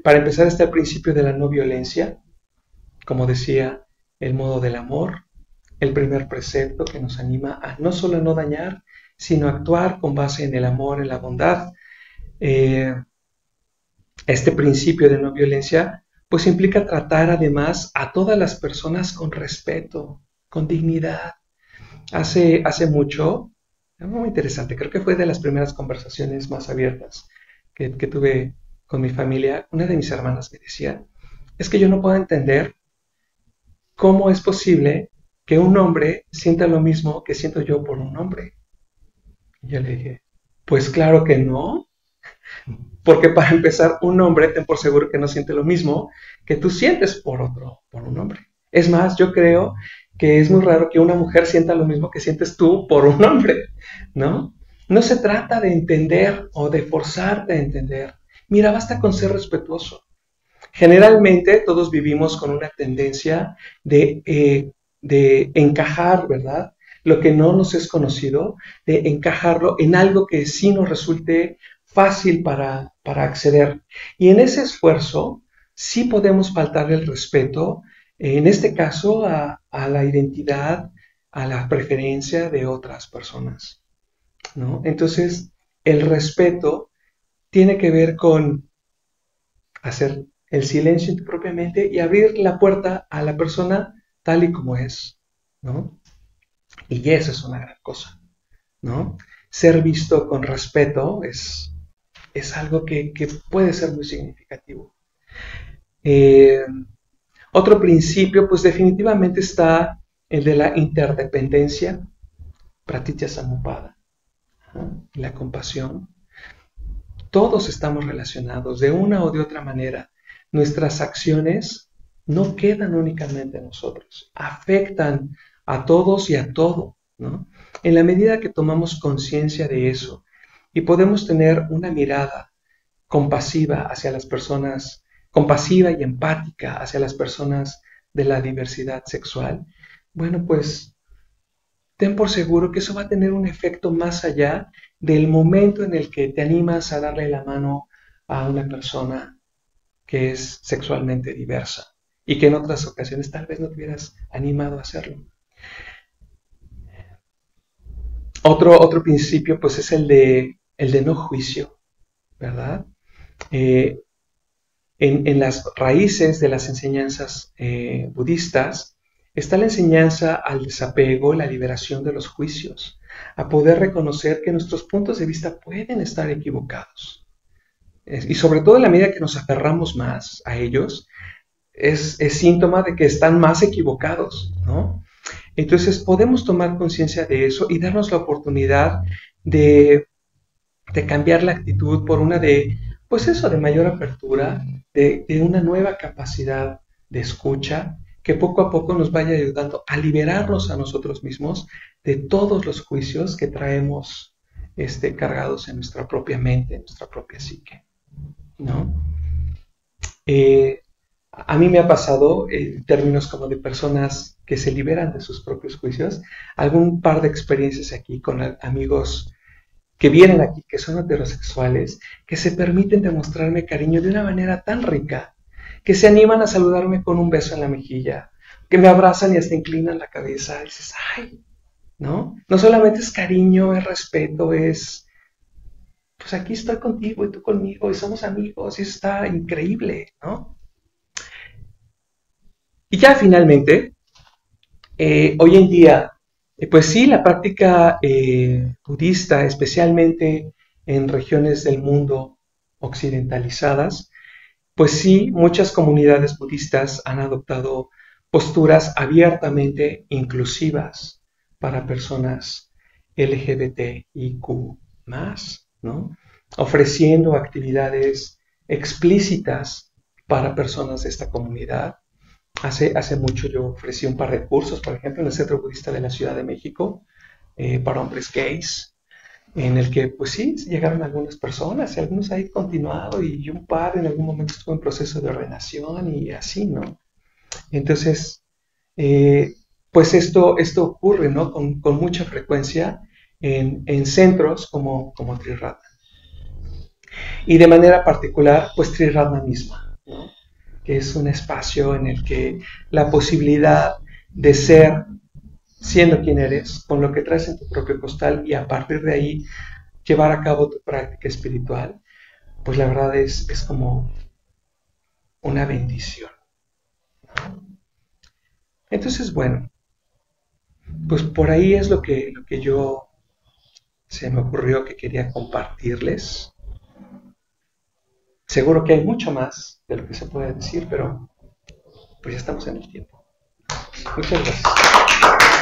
para empezar está el principio de la no violencia, como decía, el modo del amor, el primer precepto que nos anima a no solo no dañar, sino actuar con base en el amor, en la bondad. Este principio de no violencia pues implica tratar además a todas las personas con respeto, con dignidad, Hace mucho, muy interesante, creo que fue de las primeras conversaciones más abiertas que tuve con mi familia. Una de mis hermanas me decía, es que yo no puedo entender cómo es posible que un hombre sienta lo mismo que siento yo por un hombre. Y yo le dije, pues claro que no, porque para empezar, un hombre, ten por seguro que no siente lo mismo que tú sientes por un hombre. Es más, yo creo que es muy raro que una mujer sienta lo mismo que sientes tú por un hombre, ¿no? No se trata de entender o de forzarte a entender. Mira, basta con ser respetuoso. Generalmente todos vivimos con una tendencia de encajar, ¿verdad? Lo que no nos es conocido, de encajarlo en algo que sí nos resulte fácil para acceder. Y en ese esfuerzo sí podemos faltarle el respeto, en este caso a la identidad, a la preferencia de otras personas, ¿no? Entonces, el respeto tiene que ver con hacer el silencio en tu propia mente y abrir la puerta a la persona tal y como es, ¿no? Y eso es una gran cosa, ¿no? Ser visto con respeto es algo que puede ser muy significativo. Eh, Otro principio, pues definitivamente está el de la interdependencia, pratitya samuppada, ¿no? La compasión. Todos estamos relacionados de una o de otra manera. Nuestras acciones no quedan únicamente en nosotros, afectan a todos y a todo, ¿no? En la medida que tomamos conciencia de eso y podemos tener una mirada compasiva hacia las personas, compasiva y empática hacia las personas de la diversidad sexual, bueno, pues ten por seguro que eso va a tener un efecto más allá del momento en el que te animas a darle la mano a una persona que es sexualmente diversa y que en otras ocasiones tal vez no te hubieras animado a hacerlo. Otro principio pues es el de no juicio, ¿verdad? Eh, en las raíces de las enseñanzas budistas está la enseñanza al desapego, la liberación de los juicios, a poder reconocer que nuestros puntos de vista pueden estar equivocados. Y sobre todo en la medida que nos aferramos más a ellos, es síntoma de que están más equivocados, ¿no? Entonces podemos tomar conciencia de eso y darnos la oportunidad de cambiar la actitud por una pues eso, de mayor apertura, de una nueva capacidad de escucha que poco a poco nos vaya ayudando a liberarnos a nosotros mismos de todos los juicios que traemos cargados en nuestra propia mente, en nuestra propia psique, ¿no? Eh, a mí me ha pasado, en términos como de personas que se liberan de sus propios juicios, algún par de experiencias aquí con amigos que vienen aquí, que son heterosexuales, que se permiten demostrarme cariño de una manera tan rica, que se animan a saludarme con un beso en la mejilla, que me abrazan y hasta inclinan la cabeza, y dices, ay, ¿no? No solamente es cariño, es respeto, pues aquí estoy contigo y tú conmigo, y somos amigos, y eso está increíble, ¿no? Y ya finalmente, hoy en día, pues sí, la práctica budista, especialmente en regiones del mundo occidentalizadas, pues sí, muchas comunidades budistas han adoptado posturas abiertamente inclusivas para personas LGBTIQ+, ¿no? Ofreciendo actividades explícitas para personas de esta comunidad. Hace mucho yo ofrecí un par de cursos, por ejemplo, en el Centro Budista de la Ciudad de México, para hombres gays, en el que, pues sí, llegaron algunas personas y algunos ahí continuado y un par en algún momento estuvo en proceso de ordenación y así, ¿no? Entonces, eh, pues esto ocurre, ¿no? Con mucha frecuencia en centros como Triratna. Y de manera particular, pues Triratna misma, ¿no? Que es un espacio en el que la posibilidad de ser siendo quien eres, con lo que traes en tu propio costal y a partir de ahí llevar a cabo tu práctica espiritual, pues la verdad es como una bendición. Entonces, bueno, pues por ahí es lo que yo se me ocurrió que quería compartirles. Seguro que hay mucho más de lo que se puede decir, pero pues ya estamos en el tiempo. Muchas gracias.